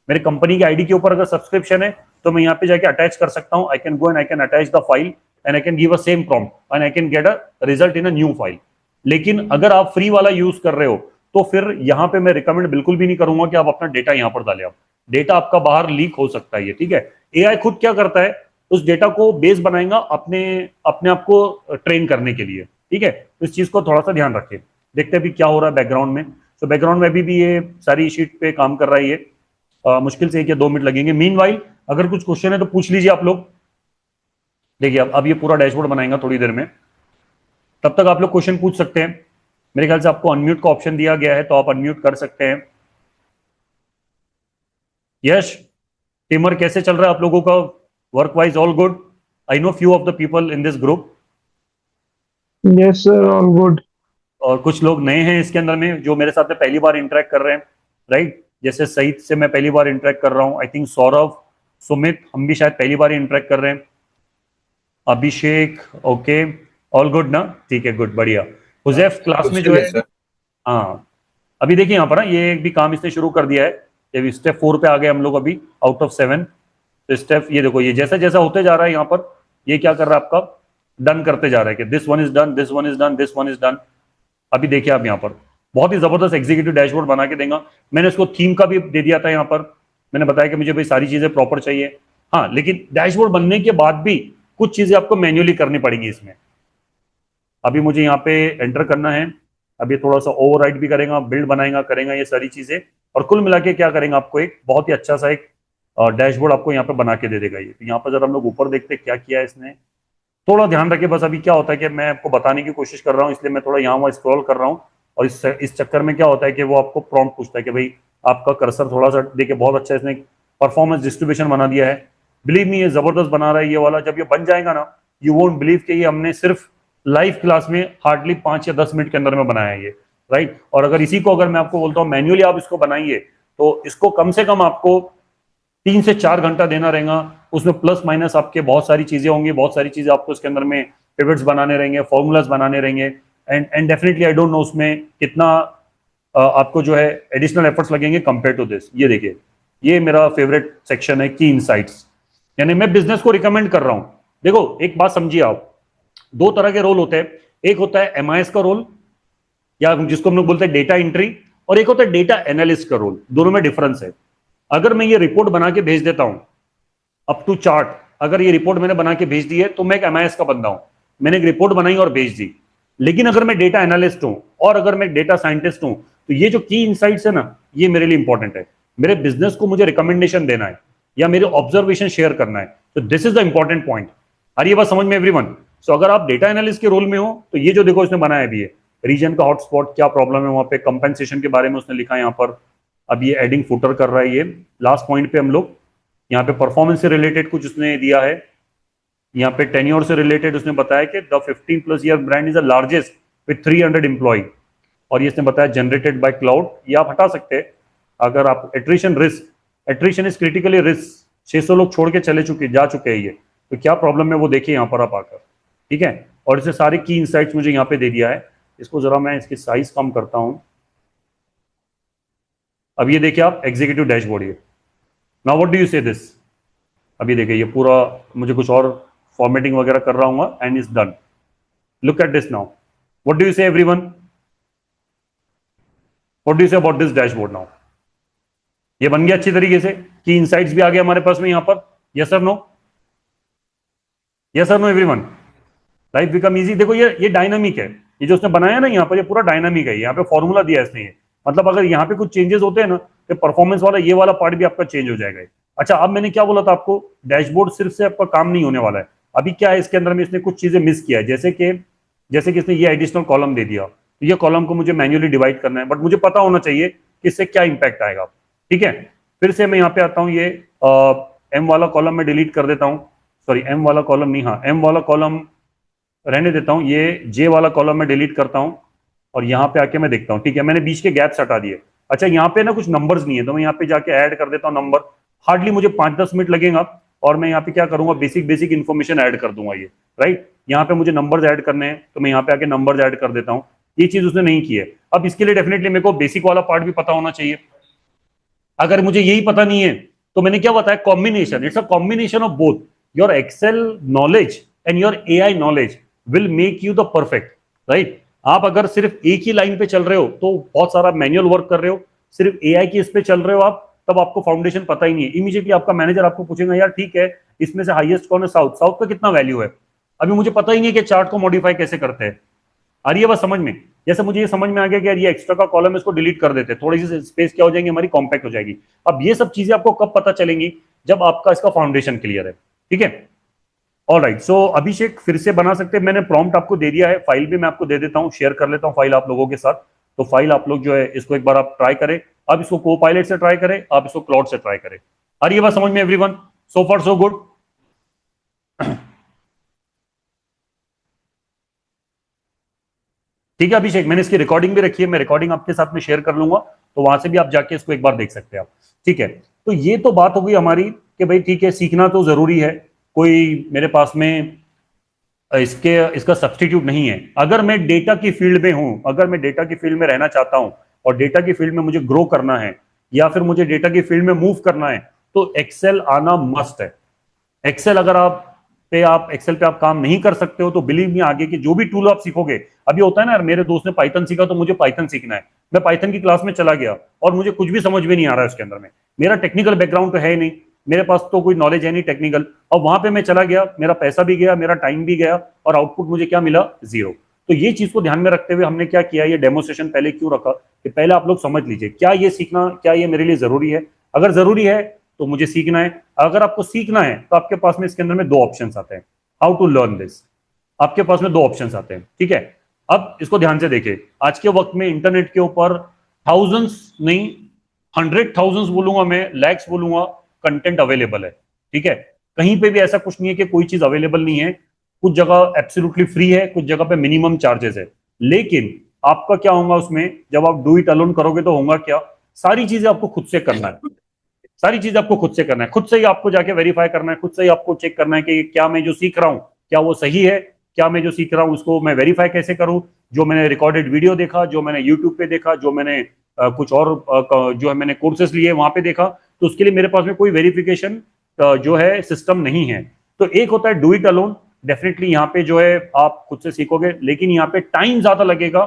मेरे कंपनी के आईडी के ऊपर अगर सब्सक्रिप्शन है तो मैं यहाँ पे जाके अटैच कर सकता हूँ। I can go and I can attach the file and I can give a same prompt and I can get a result in a new file. लेकिन अगर आप फ्री वाला यूज कर रहे हो तो फिर यहाँ पे मैं रिकमेंड बिल्कुल भी नहीं करूंगा कि आप अपना डेटा यहाँ पर डालें। आप डेटा आपका बाहर लीक हो सकता है, ये ठीक है। एआई खुद क्या करता है, उस डेटा को बेस बनाएगा अपने अपने आप को ट्रेन करने के लिए, ठीक है। तो इस चीज को थोड़ा सा ध्यान रखें। देखते हैं अभी क्या हो रहा है बैकग्राउंड में। तो बैकग्राउंड में अभी भी ये सारी शीट पे काम कर रहा है ये। मुश्किल से 1 या 2 मिनट लगेंगे। मीनवाइल अगर कुछ क्वेश्चन है तो पूछ लीजिए आप लोग। देखिए अब ये पूरा डैशबोर्ड बनाएगा थोड़ी देर में, तब तक आप लोग क्वेश्चन पूछ सकते हैं। मेरे ख्याल से आपको अनम्यूट का ऑप्शन दिया गया है, तो आप अनम्यूट कर सकते हैं। यश, टीमर कैसे चल रहा है आप लोगों का? Work wise all good? I know few of the people in this group. Yes, sir, all good. और कुछ लोग नए हैं इसके अंदर में जो मेरे साथ में पहली बार इंटरेक्ट कर रहे हैं, राइट। जैसे सईद से मैं पहली बार इंटरेक्ट कर रहा हूँ। आई थिंक सौरभ, सुमित, हम भी शायद पहली बार इंटरेक्ट कर रहे हैं। अभिषेक, ओके, ऑल गुड ना? ठीक है, गुड, बढ़िया। हुजैफ क्लास में जो है, हाँ अभी देखिए यहाँ पर ना ये भी काम इसने शुरू कर दिया है। ये स्टेप 4 पे आ गए हम लोग अभी आउट ऑफ 7। तो स्टेप ये देखो, ये जैसा जैसा होते जा रहा है यहाँ पर ये क्या कर रहा है, आपका डन करते जा रहा है कि this one is done, this one is done, this one is done. अभी देखिए आप यहाँ पर बहुत ही जबरदस्त एग्जीक्यूटिव डैशबोर्ड बना के देगा। मैंने उसको थीम का भी दे दिया था यहाँ पर। मैंने बताया कि मुझे भाई सारी चीजें प्रॉपर चाहिए, हाँ, लेकिन डैशबोर्ड बनने के बाद भी कुछ चीजें आपको मैन्युअली करनी पड़ेंगी इसमें। अभी मुझे यहाँ पे एंटर करना है। अभी थोड़ा सा ओवरराइड भी करेगा, बिल्ड बनाएगा, करेगा ये सारी चीजें, और कुल मिला के क्या करेंगे, आपको एक बहुत ही अच्छा सा एक डैशबोर्ड आपको यहाँ पे बना के दे देगा ये। तो यहाँ पर जरा हम लोग ऊपर देखते क्या किया है इसने। थोड़ा ध्यान रखिए बस। अभी क्या होता है कि मैं आपको बताने की कोशिश कर रहा हूँ, इसलिए मैं थोड़ा यहाँ वहाँ स्क्रॉल कर रहा हूँ, और इस चक्कर में क्या होता है कि वो आपको प्रॉम्प्ट पूछता है कि भाई आपका कर्सर थोड़ा सा देखिए, बहुत अच्छा इसने परफॉर्मेंस डिस्ट्रीब्यूशन बना दिया है। बिलीव मी, ये जबरदस्त बना रहा है ये वाला। जब ये बन जाएगा ना, यू वोंट बिलीव कि ये हमने सिर्फ लाइव क्लास में हार्डली 5 या 10 मिनट के अंदर में बनाया है ये, राइट। और अगर इसी को अगर मैं आपको बोलता हूँ मैन्युअली आप इसको बनाइए, तो इसको कम से कम आपको 3 से 4 घंटा देना रहेगा। उसमें प्लस माइनस आपके बहुत सारी चीजें होंगी, बहुत सारी चीजें आपको इसके अंदर में पिवट्स बनाने रहेंगे, फॉर्मूलाज बनाने रहेंगे, and definitely I don't know उसमें कितना आपको जो है एडिशनल एफर्ट्स लगेंगे कंपेयर टू दिस। ये देखिए, ये मेरा फेवरेट सेक्शन है, की इनसाइट्स, यानी मैं बिजनेस को रिकमेंड कर रहा हूं। देखो एक बात समझिए आप, दो तरह के रोल होते हैं। एक होता है एमआईएस का रोल, या जिसको हम लोग बोलते हैं डेटा एंट्री, और एक होता है डेटा एनालिस्ट का रोल। दोनों में डिफरेंस है। अगर मैं ये रिपोर्ट बना के भेज देता हूं अप टू चार्ट, अगर ये रिपोर्ट मैंने बना के भेज दी है तो मैं एक एमआईएस का बंदा हूं, मैंने एक रिपोर्ट बनाई और भेज दी। लेकिन अगर मैं डेटा एनालिस्ट हूं और अगर मैं डेटा साइंटिस्ट हूं, तो ये जो की इनसाइट्स है ना, ये मेरे लिए इंपॉर्टेंट है। मेरे बिजनेस को मुझे रिकमेंडेशन देना है या मेरे ऑब्जर्वेशन शेयर करना है, तो this is the important point. आ रही है बात समझ में एवरीवन? सो अगर आप डेटा एनालिस्ट के रोल में हो, तो ये जो देखो इसने बनाया भी है, रीजन का हॉटस्पॉट क्या प्रॉब्लम है वहां पे, कंपेंसेशन के बारे में उसने लिखा है यहाँ पर। अब ये एडिंग फुटर कर रहा है। ये लास्ट पॉइंट पे हम लोग यहाँ पे परफॉर्मेंस से रिलेटेड कुछ उसने दिया है। यहाँ पे टेन्योर से रिलेटेड उसने बताया कि the 15+ year brand is the largest with 300 employ, और ये इसने बताया जनरेटेड बाय क्लाउड। ये आप हटा सकते हैं। अगर आप attrition risk, attrition is critically risk, 600 लोग छोड़ के जा चुके हैं ये, तो क्या प्रॉब्लम है वो देखिए यहाँ पर आप आकर, ठीक है। और इसे सारे की इनसाइट्स मुझे यहाँ पे दे दिया है। इसको जरा मैं इसकी साइज कम करता हूं। अब ये देखिए आप, एग्जीक्यूटिव डैशबोर्ड, ये नाउ व्हाट डू यू से दिस। अभी देखिए ये पूरा, मुझे कुछ और फॉर्मेटिंग वगैरह कर रहा हूँ and is done. Look at this now, what do you say everyone, what do you say about this dashboard now. ये बन गया अच्छी तरीके से, की इनसाइट्स भी आ गया हमारे पास में यहाँ पर। Yes sir no, yes sir no everyone, life become easy. देखो ये डायनामिक है, ये जो उसने बनाया ना यहाँ पर, ये पूरा डायनामिक है। यहाँ पे फॉर्मूला दिया है इसने, ये मतलब अगर यहाँ पे कुछ चेंजेस होते हैं ना, तो परफॉर्मेंस वाला ये वाला पार्ट भी आपका चेंज हो जाएगा। अच्छा, अब मैंने क्या बोला था आपको, डैशबोर्ड सिर्फ से आपका काम नहीं होने वाला है। अभी क्या है इसके अंदर में, इसने कुछ चीजें मिस किया है, जैसे कि इसने ये एडिशनल कॉलम दे दिया, तो ये कॉलम को मुझे मैन्युअली डिवाइड करना है, बट मुझे पता होना चाहिए कि इससे क्या इंपैक्ट आएगा, ठीक है। फिर से मैं यहाँ पे आता हूँ, ये एम वाला कॉलम में डिलीट कर देता हूँ, सॉरी एम वाला कॉलम नहीं, हाँ एम वाला कॉलम रहने देता हूँ, ये जे वाला कॉलम में डिलीट करता हूँ, और यहाँ पे आके मैं देखता हूँ, ठीक है, मैंने बीच के गैप्स हटा दिए। अच्छा, यहाँ पे ना कुछ नंबर्स नहीं है, तो मैं यहाँ पे जाके ऐड कर देता हूँ नंबर। हार्डली मुझे 5-10 मिनट लगेगा, और मैं यहाँ पे क्या करूंगा, बेसिक इन्फॉर्मेशन ऐड कर दूंगा ये, राइट। यहाँ पे मुझे नंबर्स ऐड करने हैं, तो मैं यहाँ पे आके नंबर्स ऐड कर देता हूँ। ये चीज उसने नहीं की है। अब इसके लिए डेफिनेटली मेरे को बेसिक वाला पार्ट भी पता होना चाहिए। अगर मुझे यही पता नहीं है, तो मैंने क्या बताया, combination, it's a combination of both your excel knowledge and your AI knowledge will make you the perfect, right. आप अगर सिर्फ एक ही लाइन पे चल रहे हो, तो बहुत सारा मैनुअल वर्क कर रहे हो, सिर्फ एआई की इस पे चल रहे हो आप, तब आपको फाउंडेशन पता ही नहीं है। इमीडिएटली आपका मैनेजर आपको पूछेगा, यार ठीक है, इसमें से हाईएस्ट कौन है, साउथ, साउथ का कितना वैल्यू है, अभी मुझे पता ही नहीं है कि चार्ट को मॉडिफाई कैसे करते हैं। आ रही है बस समझ में? जैसे मुझे ये समझ में आ गया कि यार ये एक्स्ट्रा का कॉलम, इसको डिलीट कर देते, थोड़ी सी स्पेस क्या हो जाएगी हमारी, कॉम्पैक्ट हो जाएगी। अब ये सब चीजें आपको कब पता चलेंगी, जब आपका इसका फाउंडेशन क्लियर है, ठीक है। ऑलराइट, सो अभिषेक फिर से बना सकते हैं, मैंने प्रॉम्प्ट आपको दे दिया है, फाइल भी मैं आपको दे देता हूं, शेयर कर लेता हूं फाइल आप लोगों के साथ। तो फाइल आप लोग जो है इसको एक बार आप ट्राई करें, आप इसको कोपायलट से ट्राई करें, आप इसको क्लाउड से ट्राई करें। आ रही है बात समझ में एवरीवन? सो फार सो गुड। ठीक है अभिषेक, मैंने इसकी रिकॉर्डिंग भी रखी है, मैं रिकॉर्डिंग आपके साथ में शेयर कर लूंगा, तो वहां से भी आप जाके इसको एक बार देख सकते हैं आप, ठीक है। तो ये तो बात हो गई हमारी कि भाई ठीक है, सीखना तो जरूरी है। कोई मेरे पास में इसका सब्सटीट्यूट नहीं है। अगर मैं डेटा की फील्ड में हूं, अगर मैं डेटा की फील्ड में रहना चाहता हूं, और डेटा की फील्ड में मुझे ग्रो करना है, या फिर मुझे डेटा की फील्ड में मूव करना है, तो एक्सेल आना मस्ट है। एक्सेल अगर आप एक्सेल पे आप काम नहीं कर सकते हो, तो बिलीव मी, आगे के जो भी टूल आप सीखोगे, अभी होता है ना यार, मेरे दोस्त ने पाइथन सीखा तो मुझे पाइथन सीखना है, मैं पाइथन की क्लास में चला गया और मुझे कुछ भी समझ में नहीं आ रहा है उसके अंदर में, मेरा टेक्निकल बैकग्राउंड तो है ही नहीं, मेरे पास तो कोई नॉलेज है नहीं टेक्निकल, और वहां पे मैं चला गया, मेरा पैसा भी गया, मेरा टाइम भी गया, और आउटपुट मुझे क्या मिला, जीरो। तो ये चीज को ध्यान में रखते हुए हमने क्या किया, ये डेमोस्ट्रेशन पहले क्यों रखा, कि पहले आप लोग समझ लीजिए क्या ये सीखना, क्या ये मेरे लिए जरूरी है। अगर जरूरी है तो मुझे सीखना है। अगर आपको सीखना है तो आपके पास में इसके अंदर में 2 ऑप्शंस आते हैं, हाउ टू लर्न दिस। आपके पास में दो ऑप्शंस आते हैं, ठीक है। अब इसको ध्यान से देखिए, आज के वक्त में इंटरनेट के ऊपर थाउजेंड्स नहीं, 100,000 बोलूंगा मैं, लैक्स बोलूंगा, कंटेंट अवेलेबल है, ठीक है। कहीं पे भी ऐसा कुछ नहीं है कि कोई चीज अवेलेबल नहीं है। कुछ जगह एब्सोल्युटली फ्री है, कुछ जगह पे मिनिमम चार्जेस है। लेकिन आपका क्या होगा उसमें, जब आप डू इट अलोन करोगे तो होगा क्या, सारी चीजें आपको खुद से करना है। सारी चीज आपको खुद से करना है, खुद से ही आपको जाके वेरीफाई करना है, खुद से ही आपको चेक करना है कि क्या मैं जो सीख रहा हूं क्या वो सही है, क्या मैं जो सीख रहा हूं उसको मैं वेरीफाई कैसे करूं। जो मैंने रिकॉर्डेड वीडियो देखा, जो मैंने यूट्यूब पे देखा, जो मैंने कुछ और जो है मैंने कोर्सेज लिए वहां पे देखा, तो उसके लिए मेरे पास में कोई वेरिफिकेशन जो है सिस्टम नहीं है। तो एक होता है डू इट अलोन, डेफिनेटली यहाँ पे जो है आप खुद से सीखोगे, लेकिन यहाँ पे टाइम ज्यादा लगेगा,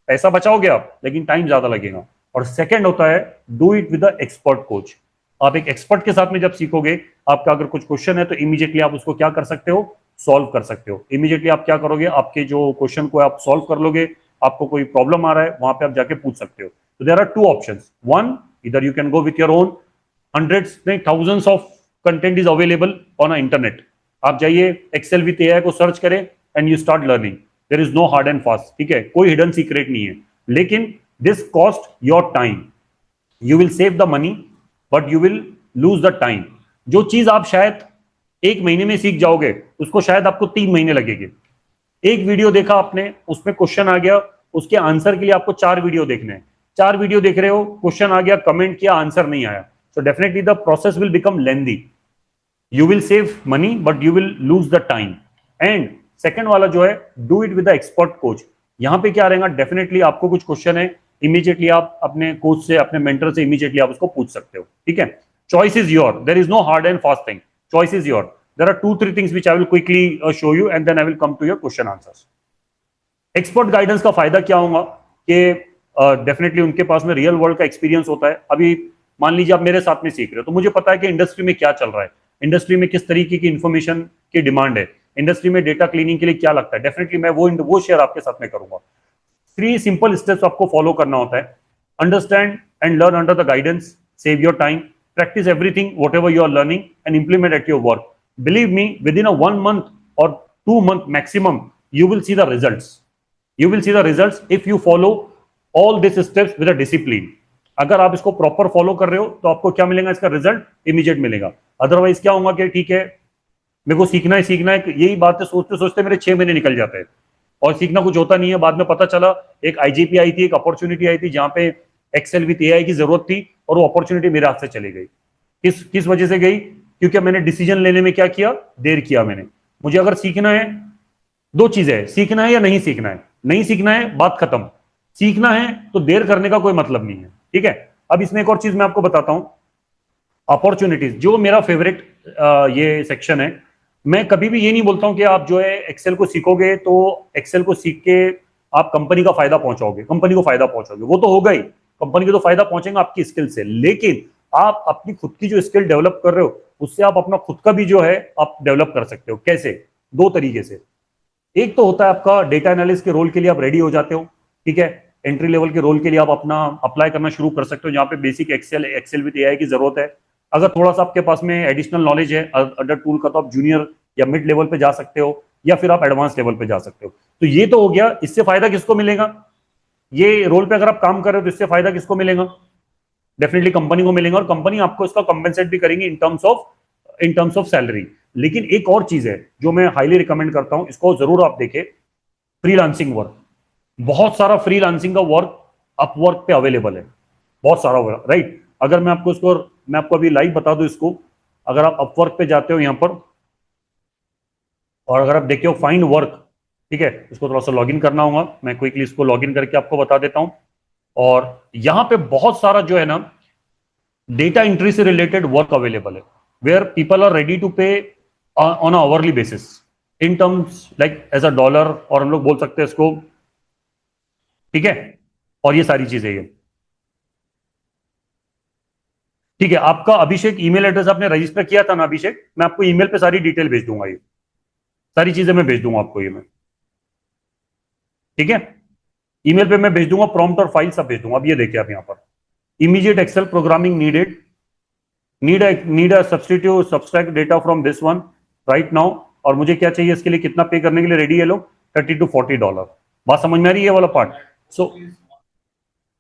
पैसा बचाओगे आप लेकिन टाइम ज्यादा लगेगा। और सेकंड होता है do it with the expert coach. आप एक एक्सपर्ट के साथ में जब सीखोगे, आपका अगर कुछ क्वेश्चन है तो इमीडिएटली आप उसको क्या कर सकते हो, सॉल्व कर सकते हो। इमीडिएटली आप क्या करोगे, आपके जो क्वेश्चन को आप सॉल्व कर लोगे। आपको कोई प्रॉब्लम आ रहा है वहां पे आप जाके पूछ सकते हो। तो there are two options, one इधर you can go with your own, hundreds नहीं thousands of content is available on internet. आप जाइए एक्सेल विथ एआई को सर्च करें and you start learning. There is no hard and fast, ठीक है, कोई hidden secret नहीं है। लेकिन this cost your time, you will save the money but you will lose the time. जो चीज आप शायद एक महीने में सीख जाओगे उसको शायद आपको 3 महीने लगेंगे। एक वीडियो देखा आपने, उसमें क्वेश्चन आ गया, उसके आंसर के लिए आपको 4 वीडियो देखने हैं। 4 वीडियो देख रहे हो, क्वेश्चन आ गया, कमेंट किया, आंसर नहीं आया, so definitely the process will become lengthy. You will save money but you will lose the time. And second वाला जो है do it with the expert coach. यहां पे क्या रहेगा, डेफिनेटली आपको कुछ क्वेश्चन है, इमीडिएटली आप अपने कोच से, अपने मेंटर से इमीडिएटली आप उसको पूछ सकते हो, ठीक है। Choice is your, there is no hard and fast thing, choice is your. There are 2-3 things which I will quickly show you and then I will come to your question answers. Expert guidance का फायदा क्या होगा कि definitely उनके पास में real world का experience होता है। अभी मान लीजिए आप मेरे साथ में सीख रहे हो, तो मुझे पता है कि इंडस्ट्री में क्या चल रहा है, इंडस्ट्री में किस तरीके की इंफॉर्मेशन की डिमांड है, इंडस्ट्री में डेटा क्लीनिंग के लिए क्या लगता है, डेफिनेटली मैं वो शेयर आपके साथ में करूंगा। 3 सिंपल स्टेप्स आपको फॉलो करना होता है। Understand and learn under the guidance, save your time, practice everything whatever you are learning and implement at your work. Believe me, within a 1 month or 2 month maximum, you will see the results. You will see the results if you follow all these steps with a discipline. अगर आप इसको proper follow कर रहे हो तो आपको क्या मिलेगा, इसका रिजल्ट इमीडिएट मिलेगा। अदरवाइज क्या होगा कि ठीक है मेरे को सीखना है, यही बातें सोचते सोचते मेरे 6 महीने निकल जाते हैं और सीखना कुछ होता नहीं है। बाद में पता चला एक आईजीपी आई थी, एक अपॉर्चुनिटी आई थी जहां पे एक्सेल विथ एआई की जरूरत थी और वो अपॉर्चुनिटी मेरे हाथ से चली गई। किस वजह से गई, क्योंकि मैंने डिसीजन लेने में क्या किया, देर किया मैंने। मुझे अगर सीखना है, 2 चीजें है, सीखना है या नहीं सीखना है। नहीं सीखना है, बात खत्म। सीखना है तो देर करने का कोई मतलब नहीं है, ठीक है। अब इसमें एक और चीज मैं आपको बताता हूं, अपॉर्चुनिटीज, जो मेरा फेवरेट ये सेक्शन है। मैं कभी भी ये नहीं बोलता हूं कि आप जो है एक्सेल को सीखोगे तो एक्सेल को सीख के आप कंपनी का फायदा पहुंचाओगे, कंपनी को फायदा पहुंचाओगे, वो तो होगा ही, कंपनी को तो फायदा पहुंचेगा आपकी स्किल से। लेकिन आप अपनी खुद की जो स्किल डेवलप कर रहे हो उससे आप अपना खुद का भी जो है आप डेवलप कर सकते हो। कैसे, 2 तरीके से। एक तो होता है आपका डेटा एनालिस्ट के रोल के लिए आप रेडी हो जाते हो, ठीक है, एंट्री लेवल के रोल के लिए आप अपना अप्लाई करना शुरू कर सकते हो, जहां पे बेसिक एक्सेल विद एआई की जरूरत है। अगर थोड़ा सा आपके पास में एडिशनल नॉलेज है अदर टूल का, तो आप जूनियर या मिड लेवल पे जा सकते हो, या फिर आप एडवांस लेवल पे जा सकते हो। तो ये तो हो गया, इससे फायदा किसको मिलेगा, ये रोल पे अगर आप काम कर रहे हो तो इससे फायदा किसको मिलेगा, डेफिनेटली कंपनी को मिलेगा, और कंपनी आपको इसका कंपेंसेट भी करेंगी इन टर्म्स ऑफ सैलरी। लेकिन एक और चीज है जो मैं हाईली रिकमेंड करता हूं, इसको जरूर आप देखें, फ्रीलांसिंग वर्क। बहुत सारा फ्रीलांसिंग का वर्क अपवर्क पे अवेलेबल है, बहुत सारा वर्क, राइट। अगर मैं आपको अभी लाइव बता दूं इसको, अगर आप अपवर्क पे जाते हो यहां पर और अगर आप देखते हो फाइंड वर्क, ठीक है, इसको थोड़ा सा लॉगिन करना होगा, मैं क्विकली इसको लॉगिन करके आपको बता देता हूं। और यहां पे बहुत सारा जो है ना डेटा एंट्री से रिलेटेड वर्क अवेलेबल है, where people are ready to pay on hourly basis in terms like as a dollar, और हम लोग बोल सकते हैं इसको, ठीक है। और ये सारी चीजें ये, ठीक है। आपका अभिषेक ईमेल एड्रेस आपने रजिस्टर किया था ना अभिषेक, मैं आपको ईमेल पे सारी डिटेल भेज दूंगा, ये सारी चीजें मैं भेज दूंगा आपको, ये मैं, ठीक है, ईमेल पे मैं भेज दूंगा, प्रॉम्प्ट और फाइल सब भेज दूंगा। अब ये देखिए आप यहां पर, immediate excel programming need a substitute subtract data from this one right now, और मुझे क्या चाहिए इसके लिए, कितना पे करने के लिए रेडी है लोग, $30 to $40। बात समझ में आ रही है ये वाला पार्ट? सो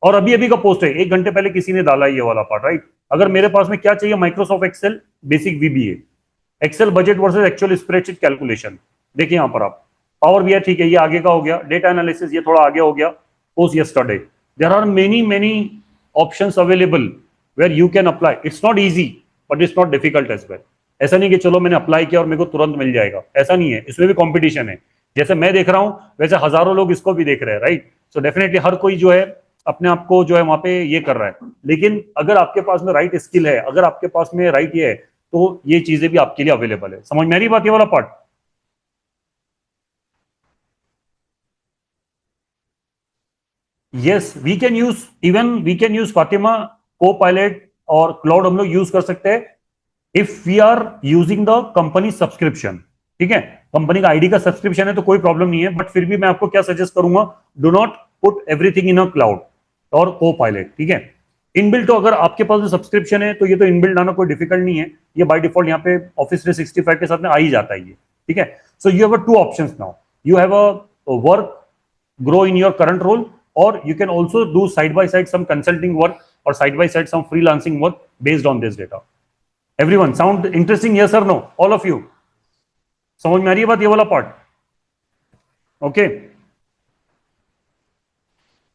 और अभी अभी का पोस्ट है, 1 घंटे पहले किसी ने डाला ये वाला पार्ट, राइट? अगर मेरे पास में क्या चाहिए, Microsoft excel basic VBA, excel budget versus actual spreadsheet calculation. देखिए यहाँ पर आप पावर BI, ठीक है, ये आगे का हो गया, डेटा एनालिसिस ये थोड़ा आगे हो गया, post yesterday. There are many options available where you can apply. It's not easy but it's not difficult as well. ऐसा नहीं कि चलो मैंने अप्लाई किया और मेरे को तुरंत मिल जाएगा, ऐसा नहीं है, इसमें भी कॉम्पिटिशन है। जैसे मैं देख रहा हूं वैसे हजारों लोग इसको भी देख रहे हैं, राइट? सो डेफिनेटली हर कोई जो है अपने आप को जो है वहां पे ये कर रहा है, लेकिन अगर आपके पास में राइट स्किल है, अगर आपके पास में राइट ये है, तो ये चीजें भी आपके लिए अवेलेबल है। समझ में आ रही बात ये वाला part? Yes, we can use Fatima, copilot और क्लाउड हम लोग यूज कर सकते हैं if we are using the company subscription. ठीक है, कंपनी का आईडी का सब्सक्रिप्शन है तो कोई प्रॉब्लम नहीं है, बट फिर भी मैं आपको क्या सजेस्ट करूंगा, do not put everything in a cloud और को-पायलट। ठीक है, इनबिल्ट तो अगर आपके पास सब्सक्रिप्शन है तो ये तो इनबिल्ट आना कोई डिफिकल्ट नहीं है, ये बाय डिफॉल्ट यहाँ पे ऑफिस 365 के साथ में आ ही जाता है ये। ठीक है, so you have two options now, you have a work grow in your current role, or you can also do side by side some consulting work or side by side some freelancing work based on this data. Everyone sound interesting? Yes or no, all of you? समझ में आ रही है बात ये वाला part? Okay,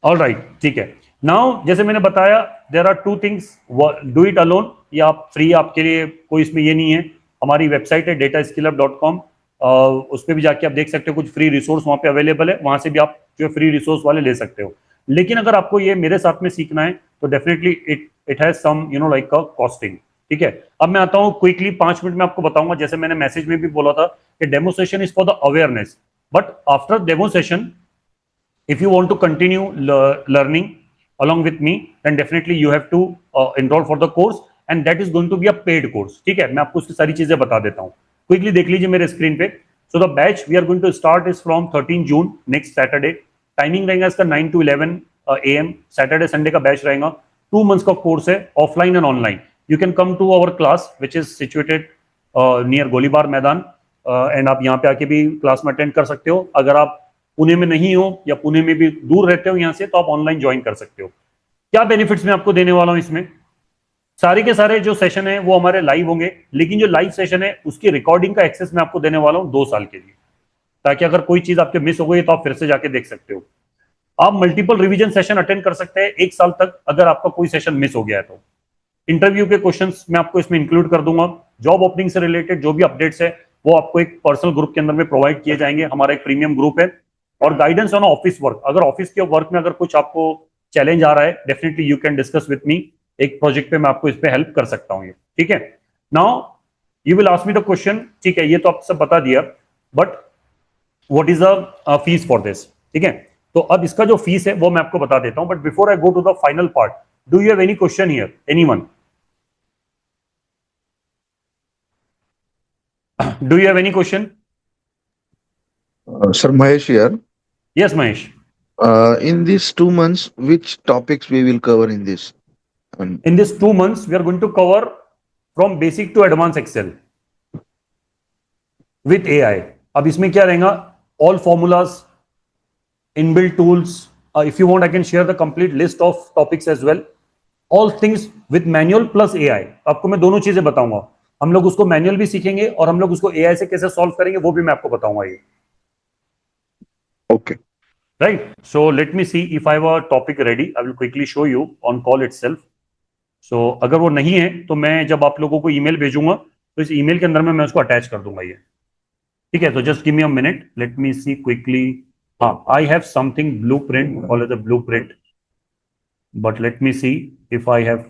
all right, ठीक है। Now जैसे मैंने बताया, there are two things, do it alone, या आप फ्री, आपके लिए कोई इसमें ये नहीं है। हमारी वेबसाइट है dataskillup.com, उस पर भी जाके आप देख सकते हो, कुछ फ्री रिसोर्स वहां पे अवेलेबल है, वहां से भी आप जो फ्री रिसोर्स वाले ले सकते हो। लेकिन अगर आपको ये मेरे साथ में सीखना है तो definitely it has some like a costing. ठीक है, अब मैं आता हूँ क्विकली 5 मिनट में आपको बताऊंगा, जैसे मैंने मैसेज में भी बोला था कि demo session is for the awareness, but after demo session if you want to continue learning along with me, then definitely you have to enroll for the course, and that is going to be a paid course. ठीक है, मैं आपको उसकी सारी चीजें बता देता हूँ, क्विकली देख लीजिए मेरे स्क्रीन पे। So the batch we are going to start is from 13 June, next Saturday. Timing रहेगा इसका 9 to 11 AM, सैटरडे संडे का बैच रहेगा। 2 months का कोर्स है, offline and online. You can come to our class which is situated near Golibar Maidan, एंड आप यहाँ पे आके भी क्लास में अटेंड कर सकते हो। अगर आप पुणे में नहीं हो या पुणे में भी दूर रहते हो यहाँ से, तो आप ऑनलाइन ज्वाइन कर सकते हो। क्या बेनिफिट्स मैं आपको देने वाला हूं इसमें, सारे के सारे जो सेशन है वो हमारे लाइव होंगे, लेकिन जो लाइव सेशन है उसकी रिकॉर्डिंग का एक्सेस मैं आपको देने वाला हूं 2 साल के लिए, ताकि अगर कोई चीज आपके मिस हो गई तो आप फिर से जाके देख सकते हो। आप मल्टीपल रिवीजन सेशन अटेंड कर सकते हैं 1 साल तक, अगर आपका कोई सेशन मिस हो गया है तो। इंटरव्यू के क्वेश्चंस मैं आपको इसमें इंक्लूड कर दूंगा। जॉब ओपनिंग से रिलेटेड जो भी अपडेट्स है वो आपको एक पर्सनल ग्रुप के अंदर में प्रोवाइड किए जाएंगे, हमारा एक प्रीमियम ग्रुप है। और गाइडेंस ऑन ऑफिस वर्क, अगर ऑफिस के वर्क में अगर कुछ आपको चैलेंज आ रहा है, definitely you can discuss with me, एक प्रोजेक्ट पे मैं आपको इस पे हेल्प कर सकता हूं ये। ठीक है, now you will ask me the question, ठीक है, ये तो आपसे बता दिया, but what is the fees for this? ठीक है, तो अब इसका जो फीस है वो मैं आपको बता देता हूं, but before I go to the final part, do you have any question here, anyone? Do you have any question? Sir Mahesh here. Yes, Mahesh. In these 2 months, which topics we will cover in this? In these 2 months, we are going to cover from basic to advanced Excel with AI. अब इसमें क्या रहेगा? All formulas, inbuilt tools. If you want, I can share the complete list of topics as well. All things with manual plus AI. आपको मैं दोनों चीजें बताऊंगा। हम लोग उसको मैनुअल भी सीखेंगे और हम लोग उसको AI से कैसे सॉल्व करेंगे वो भी मैं आपको बताऊंगा ये। Okay. Right. So let me see if I have a topic ready. I will quickly show you on call itself. So अगर वो नहीं है तो मैं जब आप लोगों को ईमेल भेजूंगा तो इस ईमेल के अंदर में मैं उसको अटैच कर दूंगा ये। ठीक है, तो just give me a minute, let me see quickly. हाँ, I have something blueprint, call it the blueprint, but let me see if I have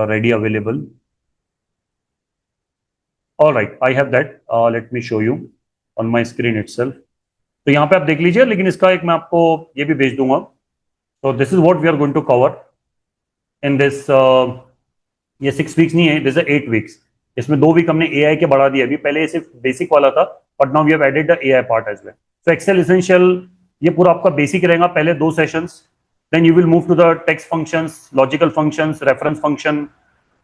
ready available. All right, I have that. Let me show you on my screen itself. तो यहाँ पे आप देख लीजिए, लेकिन इसका एक मैं आपको ये भी भेज दूंगा। तो this is what we are going to cover in this, ये 6 वीक्स नहीं है, दिस इज 8 वीक्स। इसमें 2 वीक हमने AI के बढ़ा दिया, अभी पहले ये सिर्फ बेसिक वाला था, but now we have added the AI part as well. So excel essential ये पूरा आपका बेसिक रहेगा, पहले 2 sessions, then you will move to the text functions, logical functions, reference function.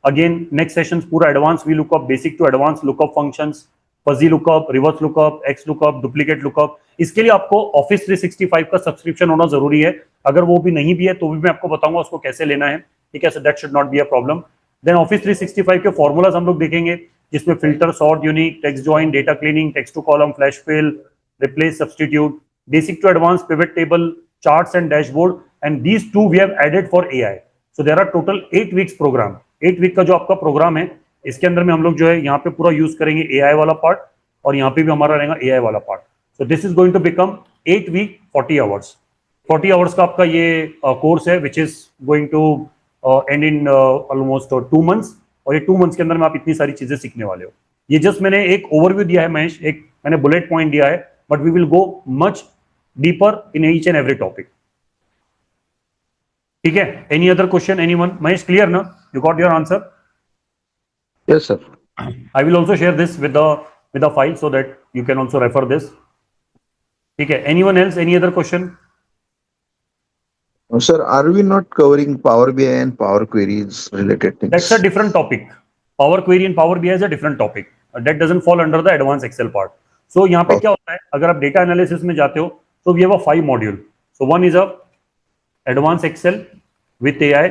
Again next sessions पूरा advance V lookup, basic to advance lookup functions, fuzzy lookup, reverse lookup, X lookup, duplicate lookup, इसके लिए आपको office 365 का subscription होना जरूरी है। अगर वो भी नहीं भी है तो भी मैं आपको बताऊंगा उसको कैसे लेना है, ठीक है, so that should not be a problem. Then office 365 के फॉर्मूलाज हम लोग देखेंगे, जिसमें filter, sort, unique, text join, data cleaning, text to column, flash fill, replace, substitute, basic to advance, pivot table, charts and dashboard, and these two we have added for AI. So there are total 8 weeks program. 8 week का जो आपका programme है, इसके अंदर में हम लोग जो है यहाँ पे पूरा यूज करेंगे AI वाला पार्ट, और यहाँ पे भी हमारा रहेगा AI वाला part. So this is going to become 8 week 40 hours. 40 hours का आपका ये कोर्स है, which is going to end in almost 2 months, और ये 2 मंथ्स के अंदर में आप इतनी सारी चीजें सीखने वाले हो। ये जस्ट मैंने एक ओवरव्यू दिया है महेश, एक मैंने बुलेट पॉइंट दिया है, but we will go much deeper in each and every topic. ठीक है, any other question, anyone? Mahesh, clear na? You got your answer? Yes, sir. I will also share this with the file so that you can also refer this. ठीक है, anyone else, any other question? Sir, are we not covering Power BI and Power Queries related things? That's a different topic. Power Query and Power BI is a different topic. That doesn't fall under the advanced Excel part. So यहाँ पे क्या होता है, अगर आप data analysis में जाते हो so we have a 5 module. So one is a advanced Excel with AI.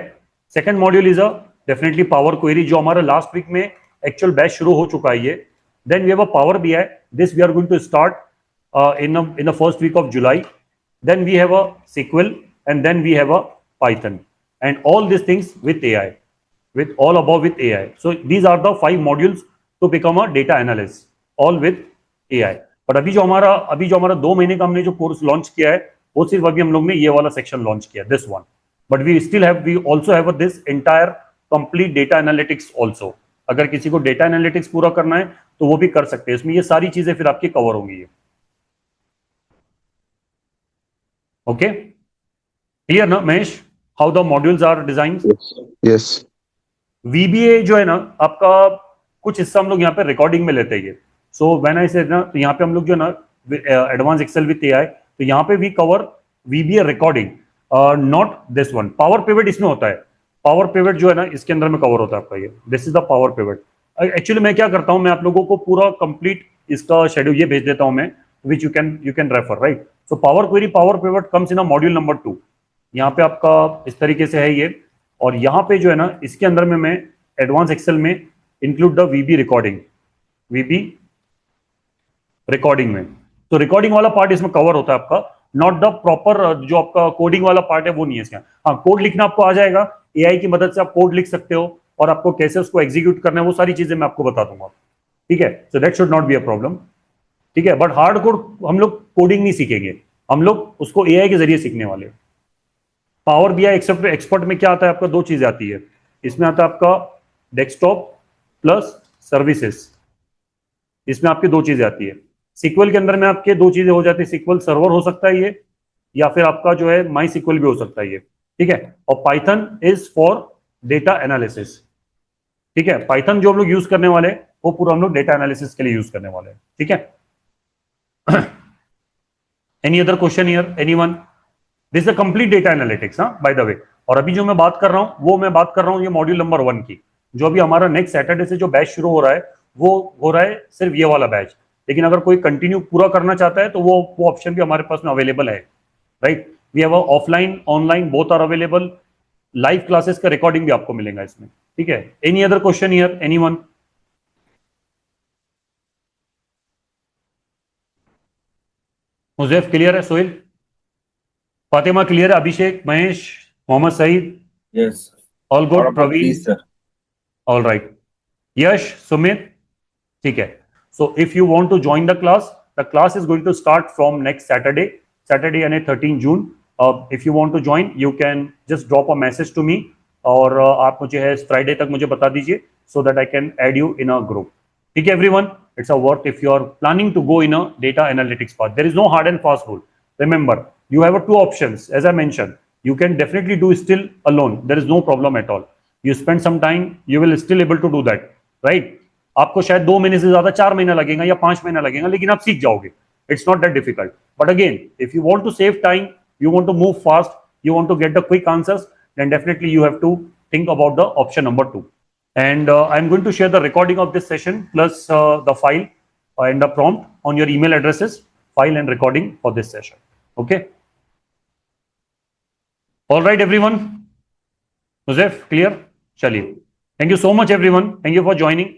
Second module is a definitely Power Query, जो हमारा last week में actual batch शुरू हो चुका है ये. Then we have a Power BI. This we are going to start in the first week of July. Then we have a SQL, and then we have a Python, and all these things with AI, with all above with AI. So these are the 5 modules to become a data analyst, all with AI. पर अभी जो हमारा 2 महीने का हमने जो course launch किया है, वो सिर्फ अभी हम लोग ने ये वाला सेक्शन लॉन्च किया, this one. But we also have this entire complete data analytics also. अगर किसी को डेटा एनालिटिक्स पूरा करना है तो वो भी कर सकते हैं, इसमें ये सारी चीजें फिर आपकी कवर होंगी। ओके, क्लियर ना Mahesh, how the modules are design? Yes. VBA जो है ना आपका, कुछ हिस्सा हम लोग यहाँ पे रिकॉर्डिंग में लेते हैं। सो व्हेन आई से ना, तो यहाँ पे हम लोग जो है ना एडवांस एक्सेल विद AI, तो यहाँ पे we cover VBA recording, not this one. Power pivot इसमें होता है, पावर पिवट जो है ना इसके अंदर में कवर होता है आपका ये, this is the power pivot. Actually मैं क्या करता हूँ, मैं आप लोगों को पूरा कंप्लीट इसका शेड्यूल ये भेज देता हूँ मैं, which you can refer, right. So power query, power pivot comes in module number 2। यहाँ पे आपका इस तरीके से है ये, और यहाँ पे जो है ना इसके अंदर में मैं एडवांस एक्सेल में include the VB recording, VB recording में। तो रिकॉर्डिंग वाला पार्ट इसमें कवर होता है आपका, नॉट द प्रॉपर जो आपका कोडिंग वाला पार्ट है वो नहीं है इसका। हाँ, कोड लिखना आपको आ जाएगा, AI की मदद से आप कोड लिख सकते हो, और आपको कैसे उसको एग्जीक्यूट करना है वो सारी चीजें मैं आपको बता दूंगा, ठीक है। So that should not be a problem, ठीक है। बट हार्ड कोड हम लोग कोडिंग नहीं सीखेंगे, हम लोग उसको AI के जरिए सीखने वाले। पावर BI एक्सपर्ट में क्या आता है आपका, 2 चीजें आती है इसमें, आता है आपका डेस्कटॉप प्लस सर्विसेज, इसमें आपकी 2 चीजें आती है। SQL के अंदर में आपके 2 चीजें हो जाती है, SQL सर्वर हो सकता है ये, या फिर आपका जो है माई SQL भी हो सकता है ये, ठीक है। और Python is for data analysis, ठीक है। पाइथन जो हम लोग यूज करने वाले हैं वो पूरा हम लोग डेटा एनालिसिस के लिए यूज करने वाले हैं, ठीक है। Any other question here, anyone? This is complete data analytics, हाँ, बाय द वे। और अभी जो मैं बात कर रहा हूं वो मैं बात कर रहा हूं ये मॉड्यूल नंबर 1 की, जो अभी हमारा नेक्स्ट सैटरडे से जो बैच शुरू हो रहा है वो हो रहा है सिर्फ ये वाला बैच। लेकिन अगर कोई कंटिन्यू पूरा करना चाहता है तो वो ऑप्शन भी हमारे पास में अवेलेबल है, right. We have offline online both are available, live classes का रिकॉर्डिंग भी आपको मिलेगा इसमें, ठीक है। Any other question here, anyone? Muzef clear है? सोहेल, फातिमा क्लियर है? Abhishek, Mahesh, Mohammed Saeed, Yes. All What good? about Praveen, these, sir? All right. Yash, Sumit, ठीक है। So if you want to join the class is going to start from next Saturday यानी 13 जून। If you want to join you can just drop a message to me, और आप मुझे है Friday तक मुझे बता दीजिए, so that I can add you in a group, ठीक है everyone. It's a work if you are planning to go in a data analytics path. There is no hard and fast rule. Remember, you have 2 options. As I mentioned, you can definitely do still alone. There is no problem at all. You spend some time, you will still able to do that, right? आपको शायद 2 महीने से ज्यादा 4 महीना लगेगा या 5 महीना लगेगा, लेकिन आप सीख जाओगे. It's not that difficult. But again, if you want to save time, you want to move fast, you want to get the quick answers, then definitely you have to think about the option number 2. And I'm going to share the recording of this session plus the file and a prompt on your email addresses, file and recording for this session. Okay. All right, everyone. Joseph, clear? Chaliye. Thank you so much, everyone. Thank you for joining.